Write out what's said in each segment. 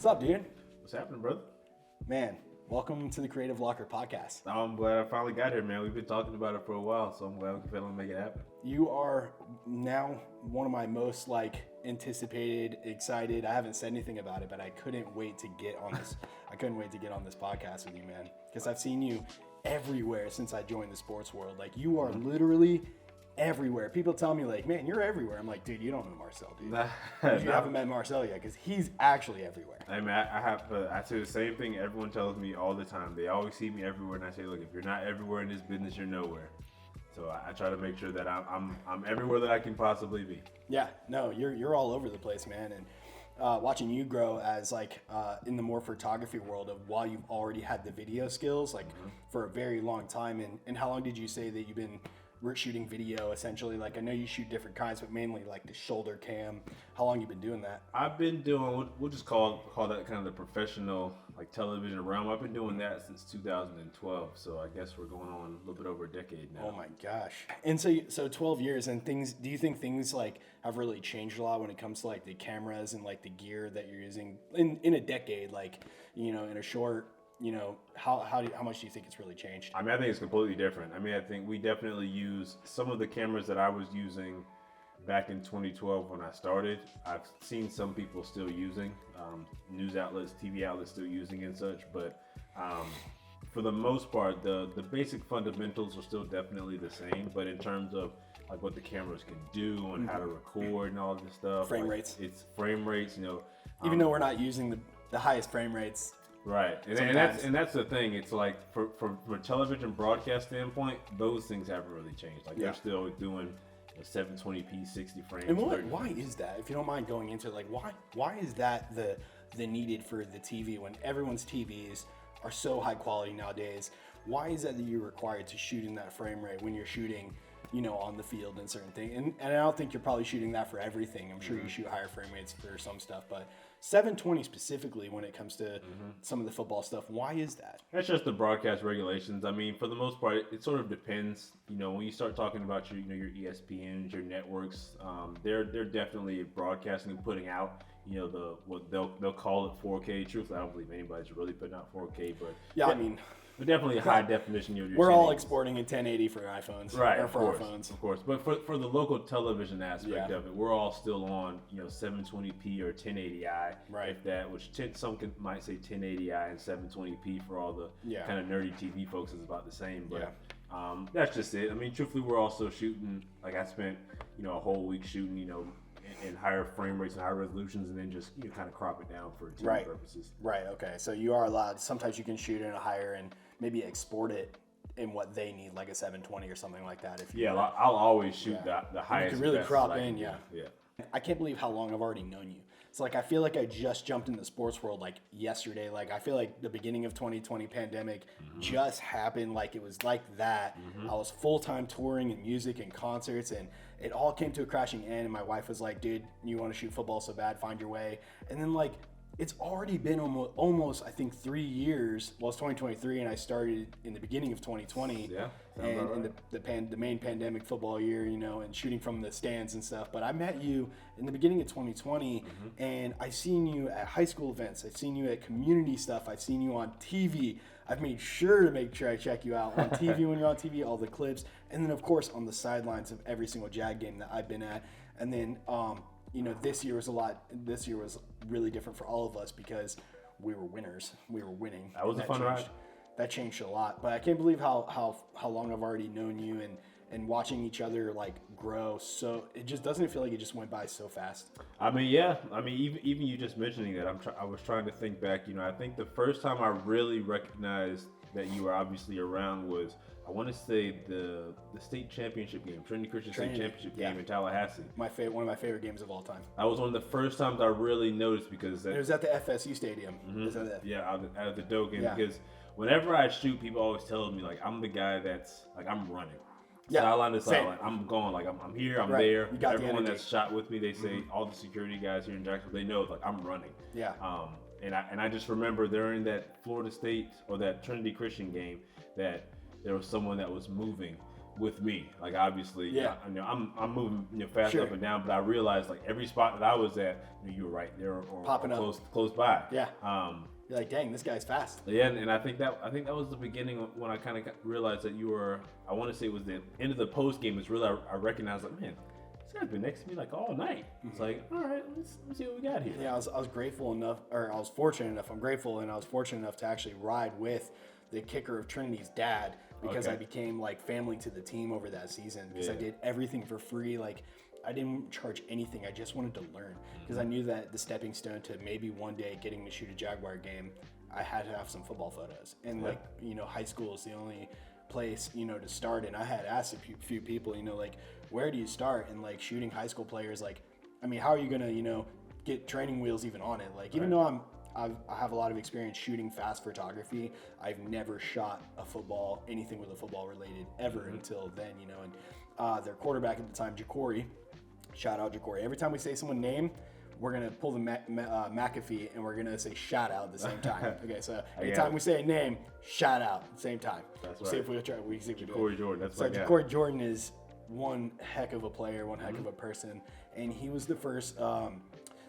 up, dude? What's happening, brother? Man, welcome to the Creative Locker podcast. I'm glad I finally got here, man. We've been talking about it for a while, so I'm glad we can finally make it happen. You are now one of my most anticipated, excited. I haven't said anything about it, but I couldn't wait to get on this. I couldn't wait to get on this podcast with you, man, because I've seen you everywhere since I joined the sports world. You are literally everywhere. People tell me man, you're everywhere. I'm like, dude, you don't know Marcel, dude. You haven't met Marcel yet, because he's actually everywhere. I mean, I say the same thing everyone tells me all the time. They always see me everywhere, and I say, look, if you're not everywhere in this business, you're nowhere. So I try to make sure that I'm everywhere that I can possibly be. Yeah, no, you're all over the place, man. And watching you grow as in the more photography world of while you've already had the video skills for a very long time. And how long did you say that you've been shooting video essentially? I know you shoot different kinds, but mainly the shoulder cam. How long you been doing that? I've been doing, we'll just call that kind of the professional television realm. I've been doing that since 2012, so I guess we're going on a little bit over a decade now. Oh my gosh. And so 12 years, and things, do you think things have really changed a lot when it comes to the cameras and the gear that you're using in a decade, in a short, how much do you think it's really changed? I mean, I think it's completely different. I mean, I think we definitely use some of the cameras that I was using back in 2012 when I started. I've seen some people still using, news outlets, TV outlets still using and such, but for the most part, the basic fundamentals are still definitely the same, but in terms of what the cameras can do and how to record and all this stuff. Frame rates. It's frame rates, Even though we're not using the highest frame rates. Right, and that's the thing. It's from a television broadcast standpoint, those things haven't really changed. They're still doing 720p, 60 frames. And why is that? If you don't mind going into why is that the needed for the TV when everyone's TVs are so high quality nowadays? Why is that you're required to shoot in that frame rate when you're shooting, on the field and certain things? And I don't think you're probably shooting that for everything. I'm sure you shoot higher frame rates for some stuff, but 720 specifically when it comes to some of the football stuff, why is that? That's just the broadcast regulations. I mean, for the most part, it sort of depends. When you start talking about your ESPNs, your networks, they're definitely broadcasting and putting out, they'll call it 4K. Truthfully, I don't believe anybody's really putting out 4K, but yeah, I mean, but definitely a high definition. We're all exporting in 1080 for iPhones, right? Or for our phones, of course. But for the local television aspect of it, we're all still on 720p or 1080i, right? If that, which some might say 1080i and 720p for all the kind of nerdy TV folks is about the same. But that's just it. I mean, truthfully, we're also shooting. I spent a whole week shooting in higher frame rates and higher resolutions, and then just kind of crop it down for TV purposes. Right. Okay. So you are allowed. Sometimes you can shoot in a higher and maybe export it in what they need, like a 720 or something like that. I'll always shoot the highest. You can really crop in. Yeah. I can't believe how long I've already known you. It's I feel like I just jumped in the sports world yesterday. I feel like the beginning of 2020 pandemic just happened. It was that. I was full-time touring and music and concerts, and it all came to a crashing end. And my wife was like, dude, you want to shoot football so bad, find your way. And then it's already been almost I think 3 years. Well, it's 2023, and I started in the beginning of 2020. Yeah, and right. the main pandemic football year, and shooting from the stands and stuff. But I met you in the beginning of 2020, and I've seen you at high school events. I've seen you at community stuff. I've seen you on TV. I've made sure I check you out on TV when you're on TV, all the clips, and then of course on the sidelines of every single Jag game that I've been at. And then this year was really different for all of us because we were winners. We were winning. That was a fun ride. That changed a lot. But I can't believe how long I've already known you and watching each other grow. So it just doesn't feel like it just went by so fast. I mean, yeah. I mean, even you just mentioning that, I was trying to think back. I think the first time I really recognized that you were obviously around was, I want to say the state championship game, Trinity Christian State Championship game in Tallahassee. One of my favorite games of all time. That was one of the first times I really noticed because it was at the FSU stadium. Out of the Doe game because whenever I shoot, people always tell me I'm the guy that's I'm running. Sideline to sideline. I'm going I'm here, I'm there. Everyone that's shot with me, they say all the security guys here in Jacksonville, they know I'm running. Yeah. And I just remember during that Florida State or that Trinity Christian game that there was someone that was moving with me. Like obviously, Yeah. I'm moving fast Sure. up and down, but I realized like every spot that I was at, you were right there or Popping up. close by. Yeah. You're like, dang, this guy's fast. Yeah, and I think that was the beginning when I kind of realized that you were. I want to say it was the end of the post game. It's really I recognized like, man, this guy's been next to me like all night. It's like, all right, let's see what we got here. Yeah, I was grateful enough, or I was fortunate enough. I'm grateful, and I was fortunate enough to actually ride with the kicker of Trinity's dad because Okay. I became like family to the team over that season because I Yeah. did everything for free. Like I didn't charge anything. I just wanted to learn because I knew that the stepping stone to maybe one day getting to shoot a Jaguar game, I had to have some football photos. And like, high school is the only place, to start. And I had asked a few people, like, where do you start? And like shooting high school players, like, I mean, how are you going to, get training wheels even on it? Like, even though I have a lot of experience shooting fast photography, I've never shot a football, anything with a football related ever until then, and their quarterback at the time, Jacory, shout out Jacory. Every time we say someone's name, we're going to pull the McAfee and we're going to say shout out at the same time. Okay, so anytime we say a name, shout out at the same time. That's right. See if we try. We see if we do it. Jacory Jordan. That's So like Jacory Jordan is one heck of a player, one heck of a person, and he was the first.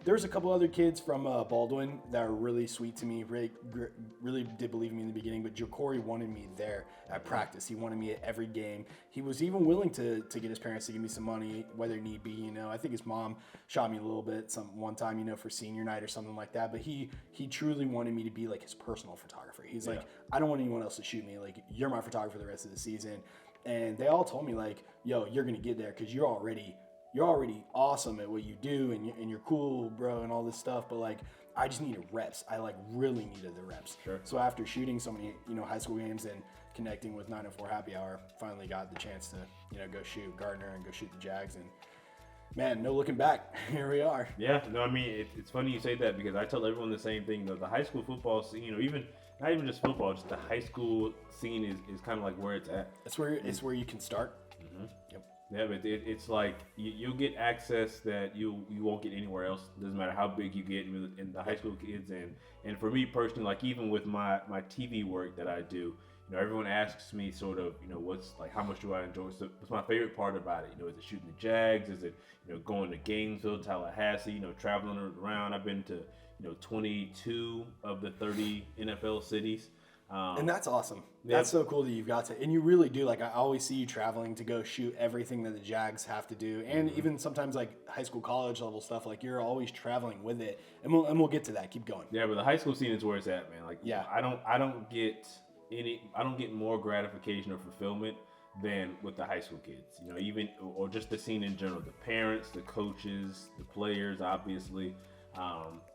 There was a couple other kids from Baldwin that were really sweet to me, really did believe in me in the beginning, but Jacory wanted me there at practice. He wanted me at every game. He was even willing to get his parents to give me some money, whether need be. I think his mom shot me a little bit one time, for senior night or something like that, but he truly wanted me to be like his personal photographer. He's like, I don't want anyone else to shoot me. Like, you're my photographer the rest of the season. And they all told me like, yo, you're going to get there because you're already awesome at what you do and you're cool, bro, and all this stuff. But like, I just needed reps. I like really needed the reps. Sure. So after shooting so many, high school games and connecting with 904 Happy Hour, finally got the chance to, go shoot Gardner and go shoot the Jags. And man, no looking back. Here we are. Yeah, no, I mean, it's funny you say that because I tell everyone the same thing. The high school football scene, even not even just football, just the high school scene is kind of like where it's at. It's where you can start. Yep. Yeah, but it's like you'll get access that you won't get anywhere else. Doesn't matter how big you get in the high school kids. And for me personally, like even with my TV work that I do, everyone asks me sort of, what's like, how much do I enjoy? What's my favorite part about it? Is it shooting the Jags? Is it, going to Gainesville, Tallahassee, traveling around? I've been to, 22 of the 30 NFL cities. And that's awesome. That's so cool that you've got to, and you really do. Like, I always see you traveling to go shoot everything that the Jags have to do, and even sometimes like high school, college level stuff. Like, you're always traveling with it, and we'll get to that. Keep going. Yeah, but the high school scene is where it's at, man. Like, yeah, I don't get more gratification or fulfillment than with the high school kids. Even or just the scene in general. The parents, the coaches, the players, obviously.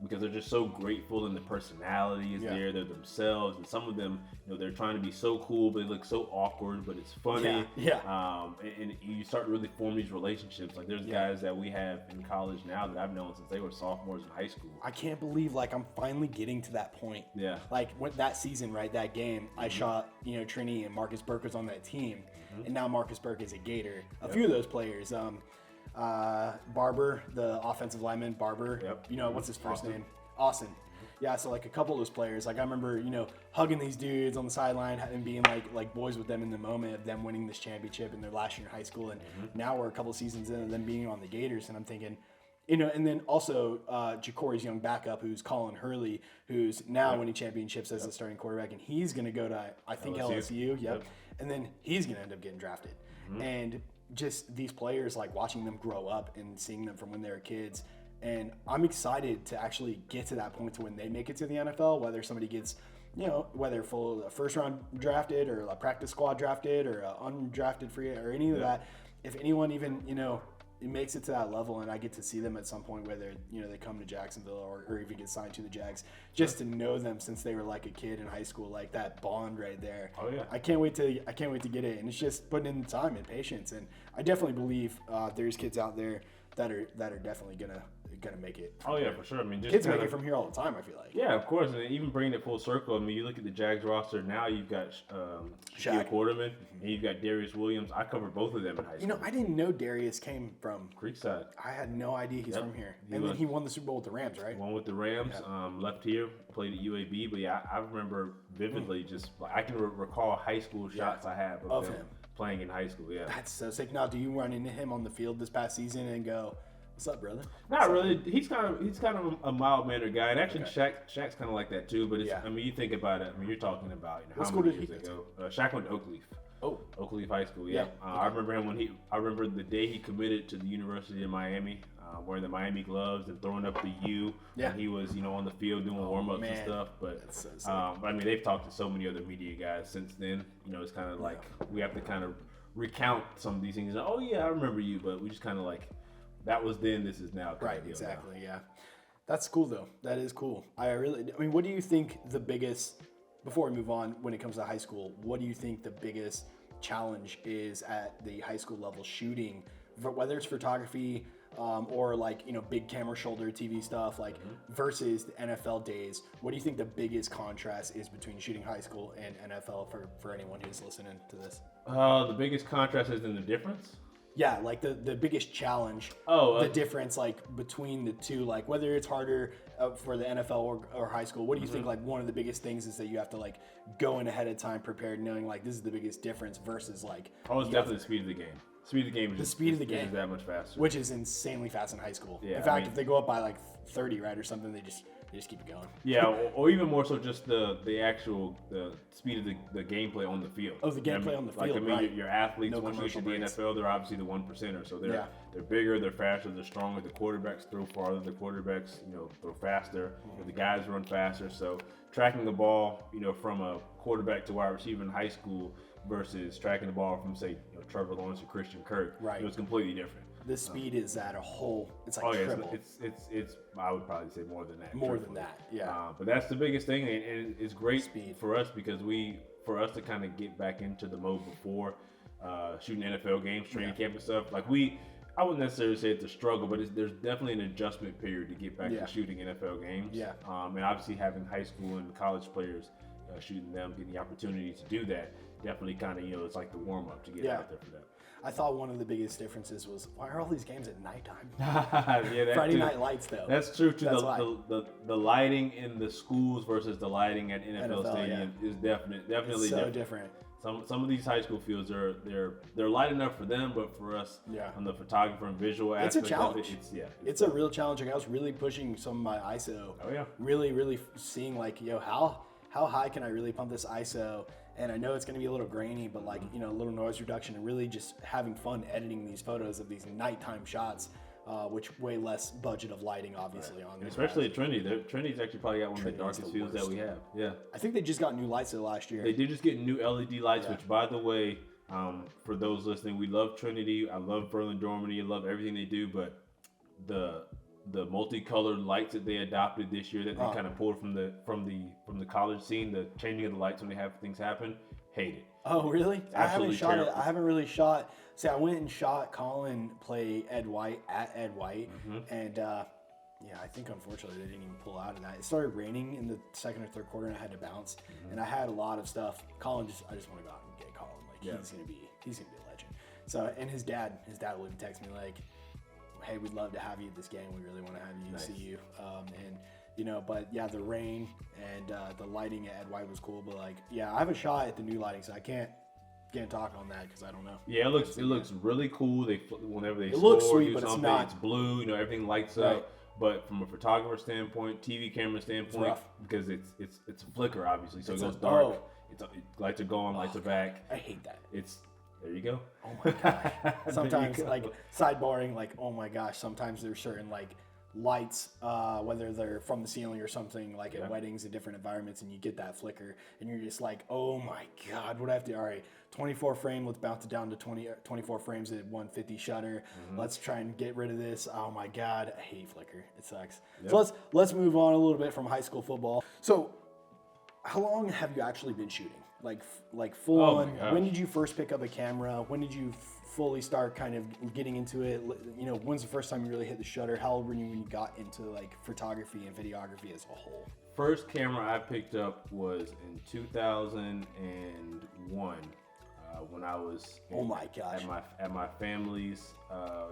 Because they're just so grateful and the personality is there, they're themselves, and some of them, they're trying to be so cool, but they look so awkward, but it's funny. And you start to really form these relationships. Like there's guys that we have in college now that I've known since they were sophomores in high school. I can't believe like I'm finally getting to that point. Yeah. Like that season, right? That game, I shot, Trini and Marcus Burke was on that team, and now Marcus Burke is a Gator. A few of those players, Barber, the offensive lineman, Barber. Yep. What's his first name? Austin. Yeah, so like a couple of those players, like I remember, hugging these dudes on the sideline and being like boys with them in the moment of them winning this championship in their last year in high school, and now we're a couple of seasons in and them being on the Gators, and I'm thinking, and then also Jacory's young backup, who's Colin Hurley, who's now winning championships as the starting quarterback, and he's going to go to, I think, LSU. Yep. And then he's going to end up getting drafted. And just these players, like watching them grow up and seeing them from when they were kids. And I'm excited to actually get to that point to when they make it to the NFL, whether somebody gets, whether full first round drafted or a practice squad drafted or undrafted free or any of that. If anyone even, it makes it to that level and I get to see them at some point, whether, they come to Jacksonville or even get signed to the Jags, just to know them since they were like a kid in high school, like that bond right there. Oh yeah. I can't wait to get it. And it's just putting in the time and patience. And I definitely believe there's kids out there that are definitely gonna make it. Oh yeah, for sure. I mean, just kids make it from here all the time, I feel like. Yeah, of course. And even bringing it full circle, I mean, you look at the Jags roster now. You've got Shaquille Quarterman and you've got Darius Williams. I covered both of them in high school. I didn't know Darius came from Creekside. I had no idea he's from here. Then he won the Super Bowl with the Rams, right? Won with the Rams. Left here, played at UAB. But yeah, I remember vividly. Just I can recall high school shots I have of him. playing in high school. Yeah. That's so sick. Now, do you run into him on the field this past season and go, "What's up, brother?" Not really. He's kind of a mild mannered guy, and actually Shaq's kind of like that too. But it's, I mean, you think about it. I mean, you're talking about what how school many did he years ago? Shaq went to Oakleaf. Oh, Oakleaf High School. Yeah. I remember him I remember the day he committed to the University of Miami, wearing the Miami gloves and throwing up the U. Yeah. And he was, on the field doing warm-ups and stuff. But that's so sick. I mean, they've talked to so many other media guys since then. It's kind of like we have to kind of recount some of these things. Oh yeah, I remember you, but we just kind of like that was then, this is now. Right. Exactly. Yeah. That's cool though. That is cool. I mean, what do you think the biggest? Before we move on, when it comes to high school, what do you think the biggest challenge is at the high school level shooting, whether it's photography or like, big camera shoulder TV stuff, like versus the NFL days? What do you think the biggest contrast is between shooting high school and NFL for anyone who's listening to this? The biggest contrast is in the difference. Yeah, like the biggest challenge, the difference like between the two, like whether it's harder for the NFL or high school. What do you think like one of the biggest things is that you have to like go in ahead of time prepared, knowing like this is the biggest difference versus like? Oh, it's definitely the speed of the game. Speed of the game is is that much faster, which is insanely fast in high school. Yeah, in fact, if they go up by like 30, right, or something, they just keep it going. Yeah, or even more so, just the actual speed of the gameplay on the field. Oh, the gameplay on the field. Like, I mean, right. your athletes, No once you get to the breaks. NFL, they're obviously the 1%er. So they're bigger, they're faster, they're stronger. The quarterbacks throw farther. The quarterbacks, throw faster. The guys run faster. So tracking the ball, from a quarterback to wide receiver in high school versus tracking the ball from, say, Trevor Lawrence or Christian Kirk, right, it was completely different. The speed is at a whole. It's like triple. It's I would probably say more than that. More than that, yeah. But that's the biggest thing, and it's great Speed. for us because for us to kind of get back into the mode before shooting NFL games, training camp and stuff. Like I wouldn't necessarily say it's a struggle, but there's definitely an adjustment period to get back to shooting NFL games. Yeah. And obviously having high school and college players shooting them, getting the opportunity to do that, definitely kind of it's like the warm up to get out there for that. I thought one of the biggest differences was, why are all these games at nighttime? Yeah, Friday night lights, though. That's true too. The lighting in the schools versus the lighting at NFL stadium is definitely so different. Some of these high school fields they're light enough for them, but for us on the photographer and visual aspect, it's a challenge. It's a real challenge. Like, I was really pushing some of my ISO. Oh yeah. Really seeing like, how high can I really pump this ISO? And I know it's going to be a little grainy, but like, a little noise reduction, and really just having fun editing these photos of these nighttime shots, which way less budget of lighting, obviously, on. And especially at Trinity. Trinity's actually probably got one of the darkest fields that we have. Yeah. I think they just got new lights last year. They did just get new LED lights, which, by the way, for those listening, we love Trinity. I love Berlin Dormity. I love everything they do, but the multicolored lights that they adopted this year that they kind of pulled from the college scene, the changing of the lights when they have things happen, hate it. Oh, really? Absolutely I haven't shot terrible. it. I haven't really shot. See, I went and shot Colin play Ed White at Ed White, and I think unfortunately they didn't even pull out of that. It started raining in the second or third quarter, and I had to bounce. And I had a lot of stuff. I just want to go out and get Colin. Like he's gonna be a legend. So, and his dad will even text me like, hey, we'd love to have you at this game. We really want to have you, see you. But yeah, the rain and the lighting at Ed White was cool. But like, I haven't shot at the new lighting, so I can't talk on that because I don't know. Yeah, it looks really cool. Whenever they looks score, sweet, do but something, it's not. blue. Everything lights up. But from a photographer standpoint, TV camera standpoint, because it's a flicker obviously, so it goes dark. Lights are going, lights are back. I hate that. There you go. Oh my gosh. Sometimes, like, sidebarring, like, oh my gosh, sometimes there's certain, like, lights, whether they're from the ceiling or something, like at weddings and different environments, and you get that flicker, and you're just like, oh my God, what do I have to, all right, 24 frame, let's bounce it down to 24 frames at 150 shutter. Let's try and get rid of this. Oh my God, I hate flicker. It sucks. Yep. So let's move on a little bit from high school football. So how long have you actually been shooting? Like full on. When did you first pick up a camera? When did you fully start kind of getting into it? When's the first time you really hit the shutter? How old were you when you got into like photography and videography as a whole? First camera I picked up was in 2001 when I was at my family's.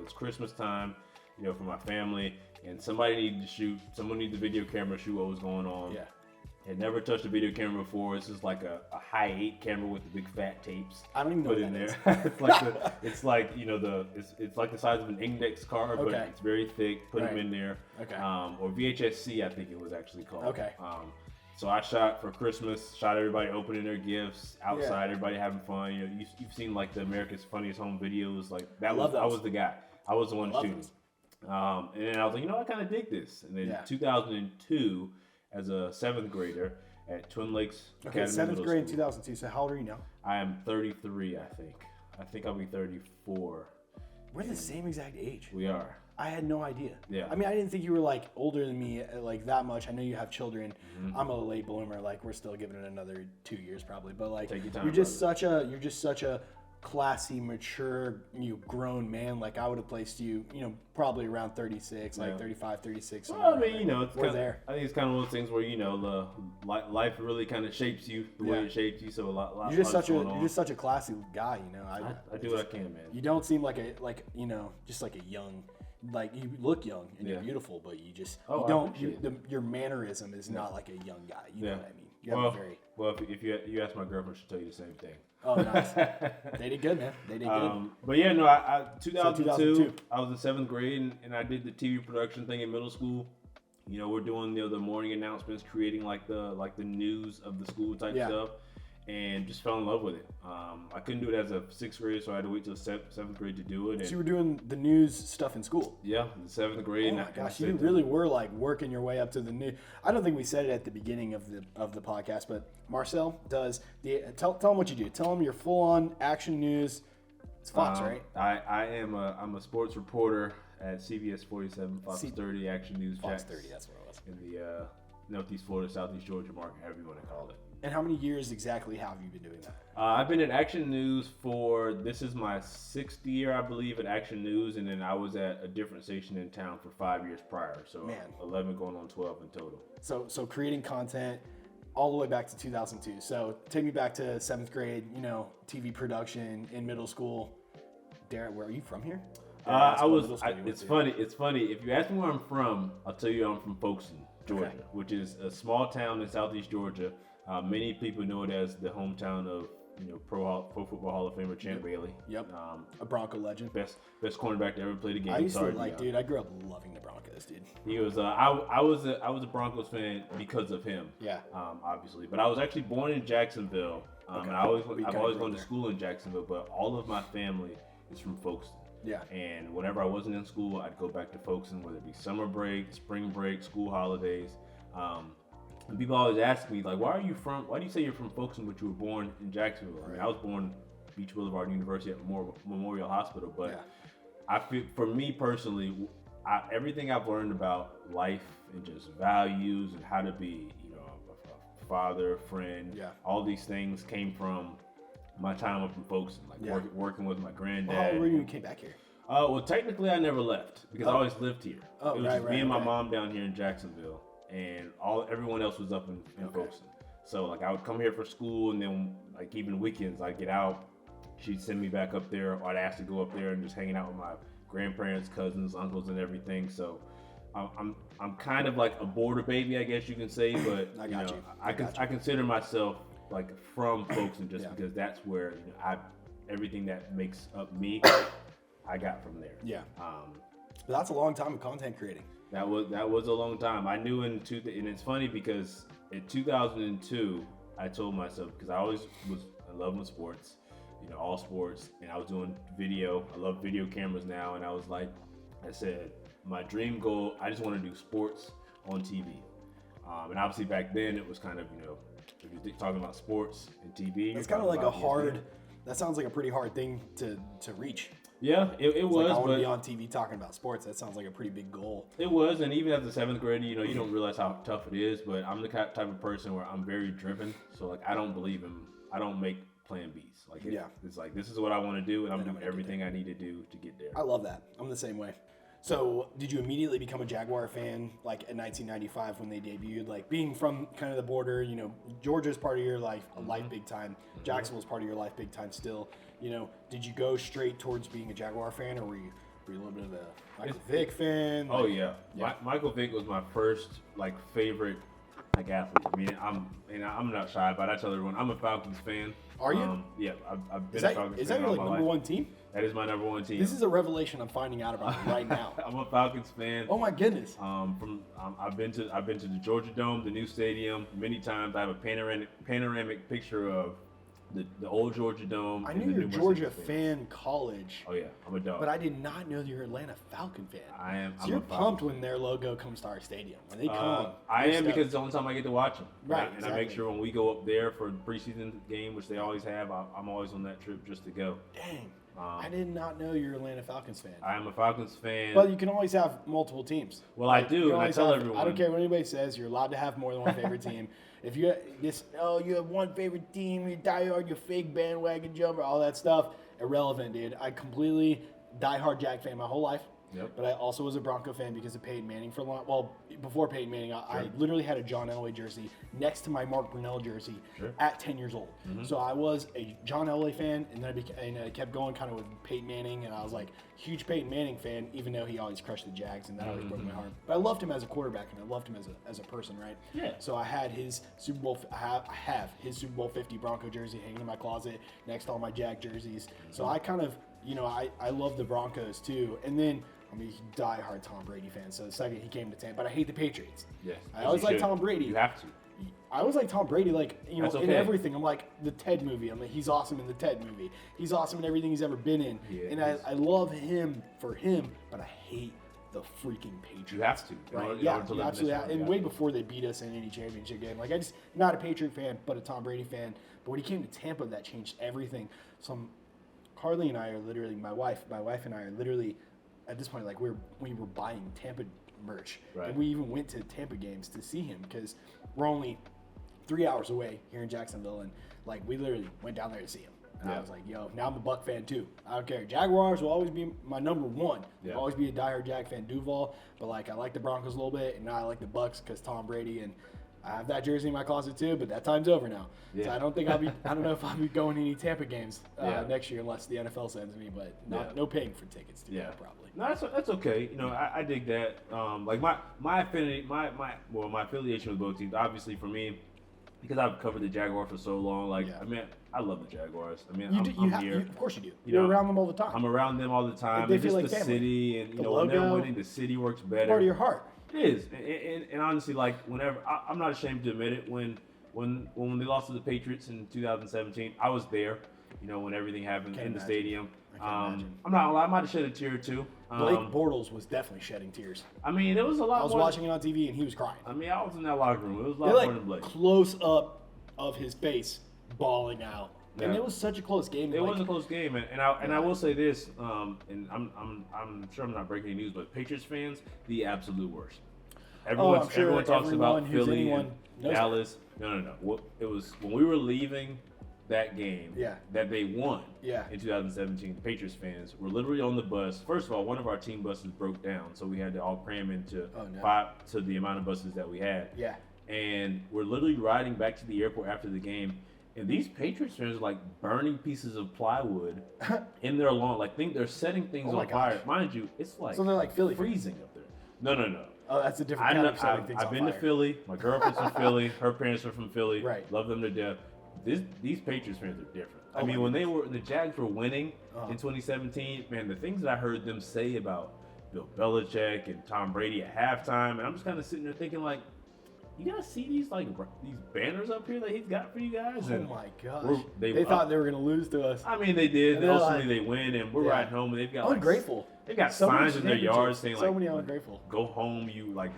It's Christmas time, for my family, and someone needed the video camera, shoot what was going on. Yeah. Had never touched a video camera before. This is like a high 8 camera with the big fat tapes. I don't even know put what in that there. it's like it's like the size of an index card, but it's very thick. Put them in there. Okay. Or VHS-C, I think it was actually called. Okay. So I shot for Christmas. Shot everybody opening their gifts outside. Everybody having fun. You know, you've seen like the America's Funniest Home Videos. Like that was I was the guy. I was the one shooting. And then I was like, I kind of dig this. And then 2002. As a 7th grader at Twin Lakes Academy 7th grade in 2002. So how old are you now? I am 33, I think. I think I'll be 34. We're the same exact age. We are. I had no idea. Yeah. I mean, I didn't think you were like older than me like that much. I know you have children. Mm-hmm. I'm a late bloomer. Like we're still giving it another 2 years probably. But like take your time, you're just such a classy, mature, grown man. Like I would have placed you, probably around 36, like 35, 36. Well, I mean, it's we're there. I think it's kind of one of those things where the life really kind of shapes you the way it shapes you. So a lot. You're just such a classy guy. I do what I can, man. You don't seem like just like a young. Like you look young and you're beautiful, but you just your mannerism is not like a young guy. You know what I mean? You have well, if you ask my girlfriend, she'll tell you the same thing. Oh, nice. They did good, man. They did good. But yeah, no, I 2002, I was in 7th grade and I did the TV production thing in middle school. We're doing the morning announcements, creating like the news of the school type stuff, and just fell in love with it. I couldn't do it as a 6th grader, so I had to wait till 7th grade to do it. So you were doing the news stuff in school? Yeah, in 7th grade. Oh my gosh, you really were like working your way up to the news. I don't think we said it at the beginning of the podcast, but Marcel does tell them what you do. Tell them you're full on action news. It's Fox, right? I'm a sports reporter at CBS 47, Fox 30 Action News. Fox 30, that's what it was. In the Northeast Florida, Southeast Georgia market, however you want to call it. And how many years exactly have you been doing that? I've been at Action News this is my 6th year, I believe, at Action News, and then I was at a different station in town for 5 years prior, so 11 going on 12 in total. So creating content all the way back to 2002. So take me back to 7th grade, TV production in middle school. Darren, where are you from here? It's funny. If you ask me where I'm from, I'll tell you I'm from Folkestone, Georgia, which is a small town in Southeast Georgia. Many people know it as the hometown of Pro Football Hall of Famer Champ Bailey. Yep. A Bronco legend. Best cornerback to ever play the game. I grew up loving the Broncos, dude. He was. I was a Broncos fan because of him. Yeah. Obviously, but I was actually born in Jacksonville. And I've always gone to school in Jacksonville, but all of my family is from Folkestone. Yeah. And whenever I wasn't in school, I'd go back to Folkestone, whether it be summer break, spring break, school holidays. And people always ask me, like, why do you say you're from Folkestone, but you were born in Jacksonville? Right. I mean, I was born Beach Boulevard University at Memorial Hospital, but I feel, for me personally, everything I've learned about life and just values and how to be, a father, friend, all these things came from my time up in Folkestone, like working with my granddad. How old were you when you came back here? Well, technically, I never left because I always lived here. It was just me and my mom down here in Jacksonville. And everyone else was up in Folkestone. So like I would come here for school, and then like even weekends I'd get out. She'd send me back up there, or I'd ask to go up there and just hanging out with my grandparents, cousins, uncles, and everything. So I'm kind of like a border baby, I guess you can say. But I consider myself like from Folkestone just because that's where everything that makes up me, I got from there. Yeah. But that's a long time of content creating. That was a long time. I knew and it's funny because in 2002, I told myself, because I always was in love with sports, all sports, and I was doing video. I love video cameras now, and I said, my dream goal, I just want to do sports on TV. And obviously back then it was kind of, if you're talking about sports and TV. It's kind of like that sounds like a pretty hard thing to reach. Yeah, it was. Like I want to be on TV talking about sports. That sounds like a pretty big goal. It was, and even as a 7th grader, you don't realize how tough it is. But I'm the type of person where I'm very driven. So like, I don't make plan Bs. Like it's like, this is what I want to do, and I'm doing everything I need to do to get there. I love that. I'm the same way. So did you immediately become a Jaguar fan like in 1995 when they debuted? Like being from kind of the border, Georgia's part of your life, big time. Jacksonville's part of your life, big time still. Did you go straight towards being a Jaguar fan, or were you a little bit of a Michael Vick fan? Oh yeah. Michael Vick was my first favorite like athletes. I mean, I'm not shy about it. I tell everyone I'm a Falcons fan. Are you? Yeah, I've been Is a that, Falcons is fan that your all like my number life. one team? That is my number one team. This is a revelation I'm finding out about right now. I'm a Falcons fan. Oh my goodness. I've been to the Georgia Dome, the new stadium, many times. I have a panoramic picture of the old Georgia Dome. I and knew the you were new Georgia Mercedes Stadium. fan college. Oh yeah, I'm a dog. But I did not know that you're an Atlanta Falcon fan. I am. So I'm you're a Falcons pumped fan. when their logo comes to our stadium. When they come. I you're am stoked. because it's the only time I get to watch them. Right, And I make exactly. sure when we go up there for the preseason game, which they always have, I'm always on that trip just to go. Dang. I did not know you're an Atlanta Falcons fan. I am a Falcons fan. But you can always have multiple teams. Well, I You do, can and I always tell have- everyone. I don't care what anybody says. You're allowed to have more than one favorite team. If you you have one favorite team, you diehard, you fake bandwagon jumper, all that stuff, irrelevant, dude. I completely diehard Jag fan my whole life. Yep. But I also was a Bronco fan because of Peyton Manning for a long. Well, before Peyton Manning, I literally had a John Elway jersey next to my Mark Brunell jersey at 10 years old. So I was a John Elway fan, and then I kept going kind of with Peyton Manning, and I was like huge Peyton Manning fan, even though he always crushed the Jags, and that always broke my heart. But I loved him as a quarterback, and I loved him as a person, right? Yeah. So I had his Super Bowl. I have his Super Bowl 50 Bronco jersey hanging in my closet next to all my Jag jerseys. So I kind of, I love the Broncos too, and then. I'm a diehard Tom Brady fan, so the second he came to Tampa, but I hate the Patriots. Yes. I always like Tom Brady. You have to. I always like Tom Brady, That's in okay. everything. I'm like the Ted movie. I'm like, he's awesome in the Ted movie. He's awesome in everything he's ever been in. Yeah, and I love him for him, but I hate the freaking Patriots. You have to. Right? In Yeah, order to you live in this absolutely have. world, And you way have to. before they beat us in any championship game. Like, I just, not a Patriot fan, but a Tom Brady fan. But when he came to Tampa, that changed everything. So Carly and I are literally, my wife and I are literally, at this point, like we were buying Tampa merch, Right. and we even went to Tampa games to see him because we're only 3 hours away here in Jacksonville, and like we literally went down there to see him. And I Yeah. was like, yo, now I'm a Buck fan too. I don't care. Jaguars will always be my number one. Yeah. I'll always be a diehard Jag fan, Duval. But like I like the Broncos a little bit, and now I like the Bucks because Tom Brady, and I have that jersey in my closet too. But that time's over now. So Yeah. I don't think I don't know if I'll be going to any Tampa games Yeah. next year unless the NFL sends me. But Yeah. no paying for tickets to Yeah. go probably. No, that's okay. I dig that. Like my affinity, my affiliation with both teams. Obviously, for me, because I've covered the Jaguars for so long. Like, Yeah. I mean, I love the Jaguars. I mean, You I'm here. of course you do. You You're know, around them all the time. I'm around them all the time. They And feel just like the family. city, and The when they're logo. winning, the city works better. Part of your heart. It is, and honestly, like whenever I'm not ashamed to admit it. When they lost to the Patriots in 2017, I was there. When everything happened Can't in the imagine. stadium. I can't imagine. I'm not gonna lie, I might have shed a tear or two. Blake Bortles was definitely shedding tears. I mean, it was a lot. I was more, watching it on TV and he was crying. I mean, I was in that locker room. It was a They're lot more than like Blake. close up of his face, bawling out, and Yeah. it was such a close game. It like, was a close game, and I will say this, and I'm sure I'm not breaking any news, but Patriots fans, the absolute worst. I'm sure Everyone talks about everyone who's Philly anyone and knows Dallas. No. It was when we were leaving that game Yeah. that they won Yeah. in 2017. The Patriots fans were literally on the bus. First of all, one of our team buses broke down, so we had to all cram into Oh, no. 5 to the amount of buses that we had. Yeah. And we're literally riding back to the airport after the game, and these Patriots fans are like burning pieces of plywood in their lawn. Like they're setting things Oh my on fire. gosh. Mind you, it's like So they're like Philly fans. freezing up there. No. Oh, that's a different kind of setting things I've on been to fire. Philly. My girlfriend's from Philly. Her parents are from Philly. Right. Love them to death. These Patriots fans are different. I Oh mean, my when the Jags were winning Uh-huh. in 2017, man, the things that I heard them say about Bill Belichick and Tom Brady at halftime, and I'm just kind of sitting there thinking like, you guys see these banners up here that he's got for you guys? Oh And my gosh. we're- They thought they were going to lose to us. I mean, they did. And they're Ultimately, like- they win, and we're Yeah. riding home, and they've got Ungrateful. They've got So many signs in their yards championships. saying So like, many ungrateful. "Go home, you like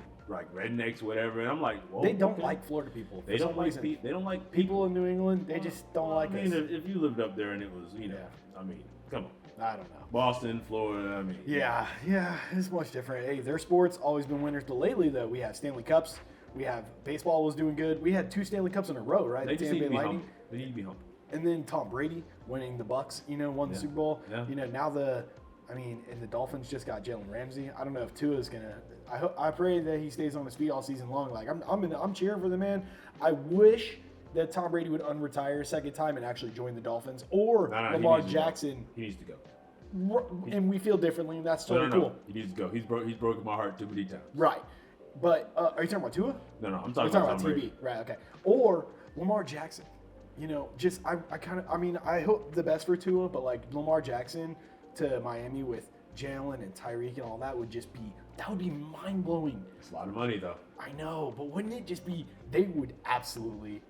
rednecks, whatever." And I'm like, whoa, They don't okay. like Florida people. They for don't some like reason. they don't like People in New England. They just don't like I mean, us. if you lived up there and it was, Yeah. I mean, come on, I don't know. Boston, Florida. I mean, Yeah, it's much different. Hey, their sports always been winners, but lately though we have Stanley Cups. We have baseball was doing good. We had 2 Stanley Cups in a row, right? they The just need Tampa to Bay be Lightning. humble. They need to be humble. And then Tom Brady winning the Bucks, won the Yeah. Super Bowl. Yeah. Now and the Dolphins just got Jalen Ramsey. I don't know if Tua's gonna. I pray that he stays on his feet all season long. Like I'm cheering for the man. I wish that Tom Brady would unretire a second time and actually join the Dolphins or No, he Lamar needs to go. Jackson. He needs to go. And we feel differently, and that's No, totally cool. He needs to go. He's broken my heart too many times. Right. But are you talking about Tua? No, I'm We're talking talking about about Tom Brady. TB, right? Okay. Or Lamar Jackson. I hope the best for Tua, but like Lamar Jackson to Miami with Jalen and Tyreek and all that would be mind blowing. It's a lot of money though. I know, but wouldn't it just be? They would absolutely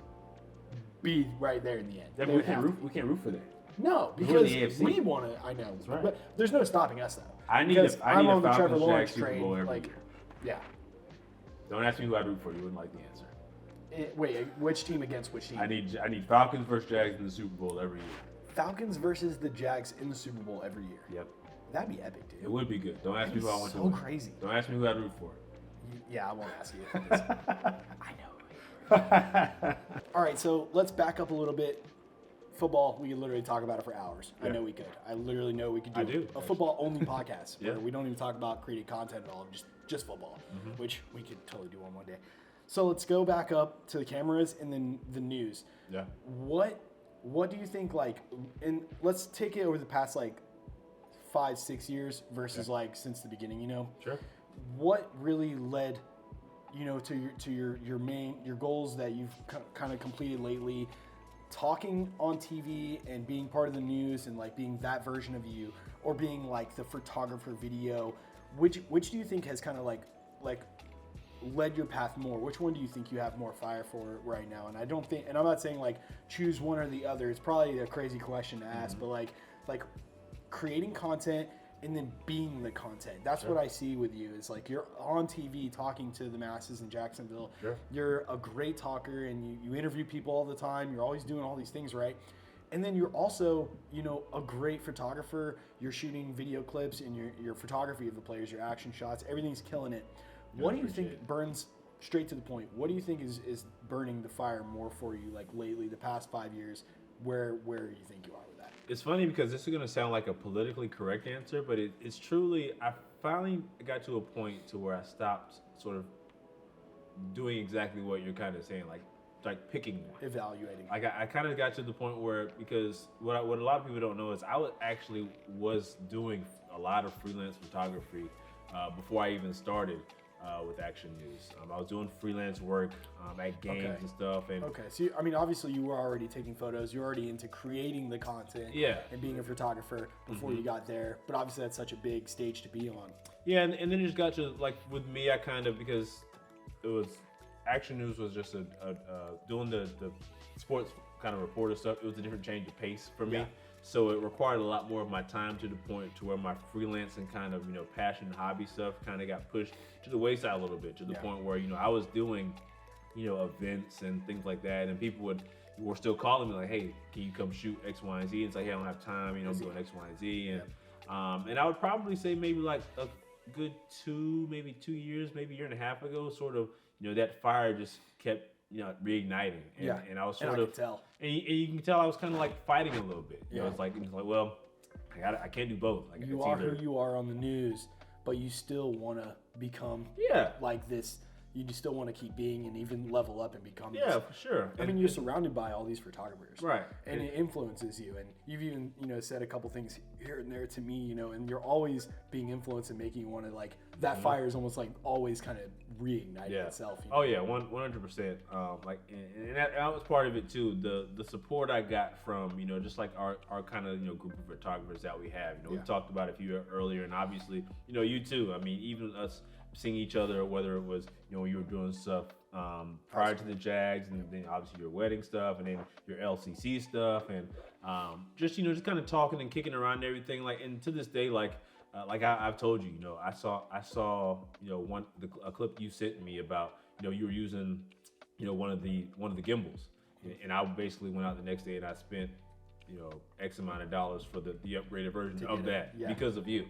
be right there in the end. Yeah, They we would can't have root. We can't root for that. No, We're because in the AFC. we want to. I know, right. but there's no stopping us though. I need Because a I'm on the Falcons Trevor Lawrence Jags Super train. Bowl every Like, year. yeah. Don't ask me who I'd root for. You wouldn't like the answer. Wait, which team against which team? I need Falcons versus Jags in the Super Bowl every year. Falcons versus the Jags in the Super Bowl every year. Yep. That'd be epic, dude. It would be good. Don't ask me who I want to So win. crazy. Don't ask me who I'd root for. Yeah, I won't ask you. I know. All right, so let's back up a little bit. Football, we could literally talk about it for hours. Yeah. I know we could. I literally know we could do, I do, a football-only podcast Yeah. where we don't even talk about creating content at all, just football, which we could totally do one day. So let's go back up to the cameras and then the news. Yeah. What do you think, like, and let's take it over the past, like, 5-6 years versus, like, since the beginning, you know? Sure. What really led, you know, to your goals that you've kind of completed lately, talking on TV and being part of the news and like being that version of you, or being like the photographer video? Which do you think has kind of like led your path more? Which one do you think you have more fire for right now? And I don't think, and I'm not saying like choose one or the other. It's probably a crazy question to ask, but like creating content and then being the content. That's what I see with you. Is like you're on TV talking to the masses in Jacksonville. Sure. You're a great talker and you interview people all the time. You're always doing all these things, right? And then you're also, you know, a great photographer. You're shooting video clips and your photography of the players, your action shots, everything's killing it. What do you think burns, straight to the point, what do you think is burning the fire more for you, like lately, the past 5 years? Where do you think you are with that? It's funny because this is going to sound like a politically correct answer, but it's truly, I finally got to a point to where I stopped sort of doing exactly what you're kind of saying, like picking one. Evaluating. Like I kind of got to the point where, because what a lot of people don't know is I was doing a lot of freelance photography before I even started with Action News. I was doing freelance work at games and stuff. And okay, so obviously you were already taking photos. You're already into creating the content and being a photographer before you got there. But obviously that's such a big stage to be on. Yeah, and then it just got to, like, with me, I kind of, because it was, Action News was just doing the sports kind of reporter stuff. It was a different change of pace for me. So it required a lot more of my time, to the point to where my freelance and kind of, passion and hobby stuff kind of got pushed to the wayside a little bit, to the point where, I was doing, events and things like that, and people were still calling me like, hey, can you come shoot X, Y, and Z? And it's like, hey, I don't have time, I'm doing X, Y, and Z. And I would probably say maybe like a good 2 years, maybe a year and a half ago, sort of, that fire just kept, reigniting. And I was sort of, and you can tell I was kind of like fighting a little bit. It's like, well, I can't do both. Like, you are who you are on the news, but you still want to become like this. You just still want to keep being and even level up and become this. For sure. You're surrounded by all these photographers. Right. And it influences you. And you've even, said a couple things here and there to me, and you're always being influenced and making you want to, like, that fire is almost like always kind of reigniting itself. Oh yeah, 100%. And that was part of it too. The support I got from, just like our kind of, group of photographers that we have. We talked about a few earlier, and obviously, you too. Even us seeing each other, whether it was, when you were doing stuff prior to the Jags, and then obviously your wedding stuff, and then your LCC stuff, and just kind of talking and kicking around and everything. Like, and to this day, like I've told you, I saw a clip you sent me about, you were using, one of the gimbals, and I basically went out the next day and I spent, X amount of dollars for the upgraded version of that because of you.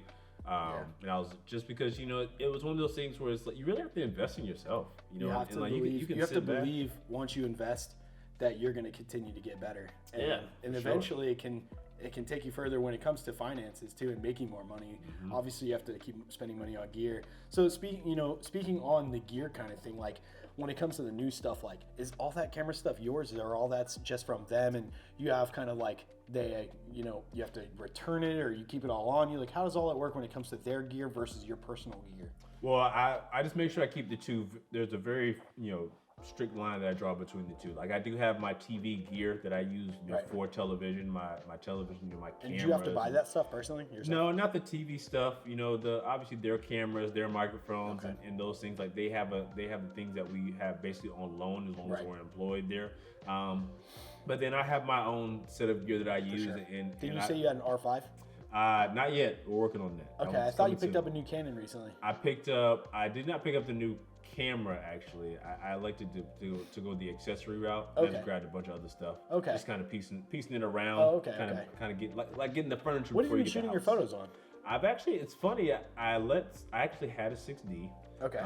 And I was just because, it was one of those things where it's like, you really have to invest in yourself, You have to believe, you have to believe once you invest that you're going to continue to get better. And eventually it can take you further when it comes to finances too, and making more money. Obviously you have to keep spending money on gear. So speaking on the gear kind of thing, like when it comes to the new stuff, like, is all that camera stuff yours, or all that's just from them, and you have kind of like, you have to return it, or you keep it all on you? Like, how does all that work when it comes to their gear versus your personal gear? Well, I just make sure I keep the two. There's a very strict line that I draw between the two. Like I do have my TV gear that I use for television, my television, my cameras. And did you have to buy that stuff personally yourself? No, not the TV stuff. Obviously their cameras, their microphones, and those things. Like they have the things that we have basically on loan as long as we're employed there. But then I have my own set of gear that I use. Sure. And did you say you had an R5? Not yet. We're working on that. Okay, I thought you picked up a new Canon recently. I did not pick up the new camera actually. I like to go the accessory route. I just grabbed a bunch of other stuff. Okay. Just kind of piecing it around. Oh, okay. Kind of get like getting the furniture. What have you been shooting your photos on? It's funny. I actually had a 6D. Okay.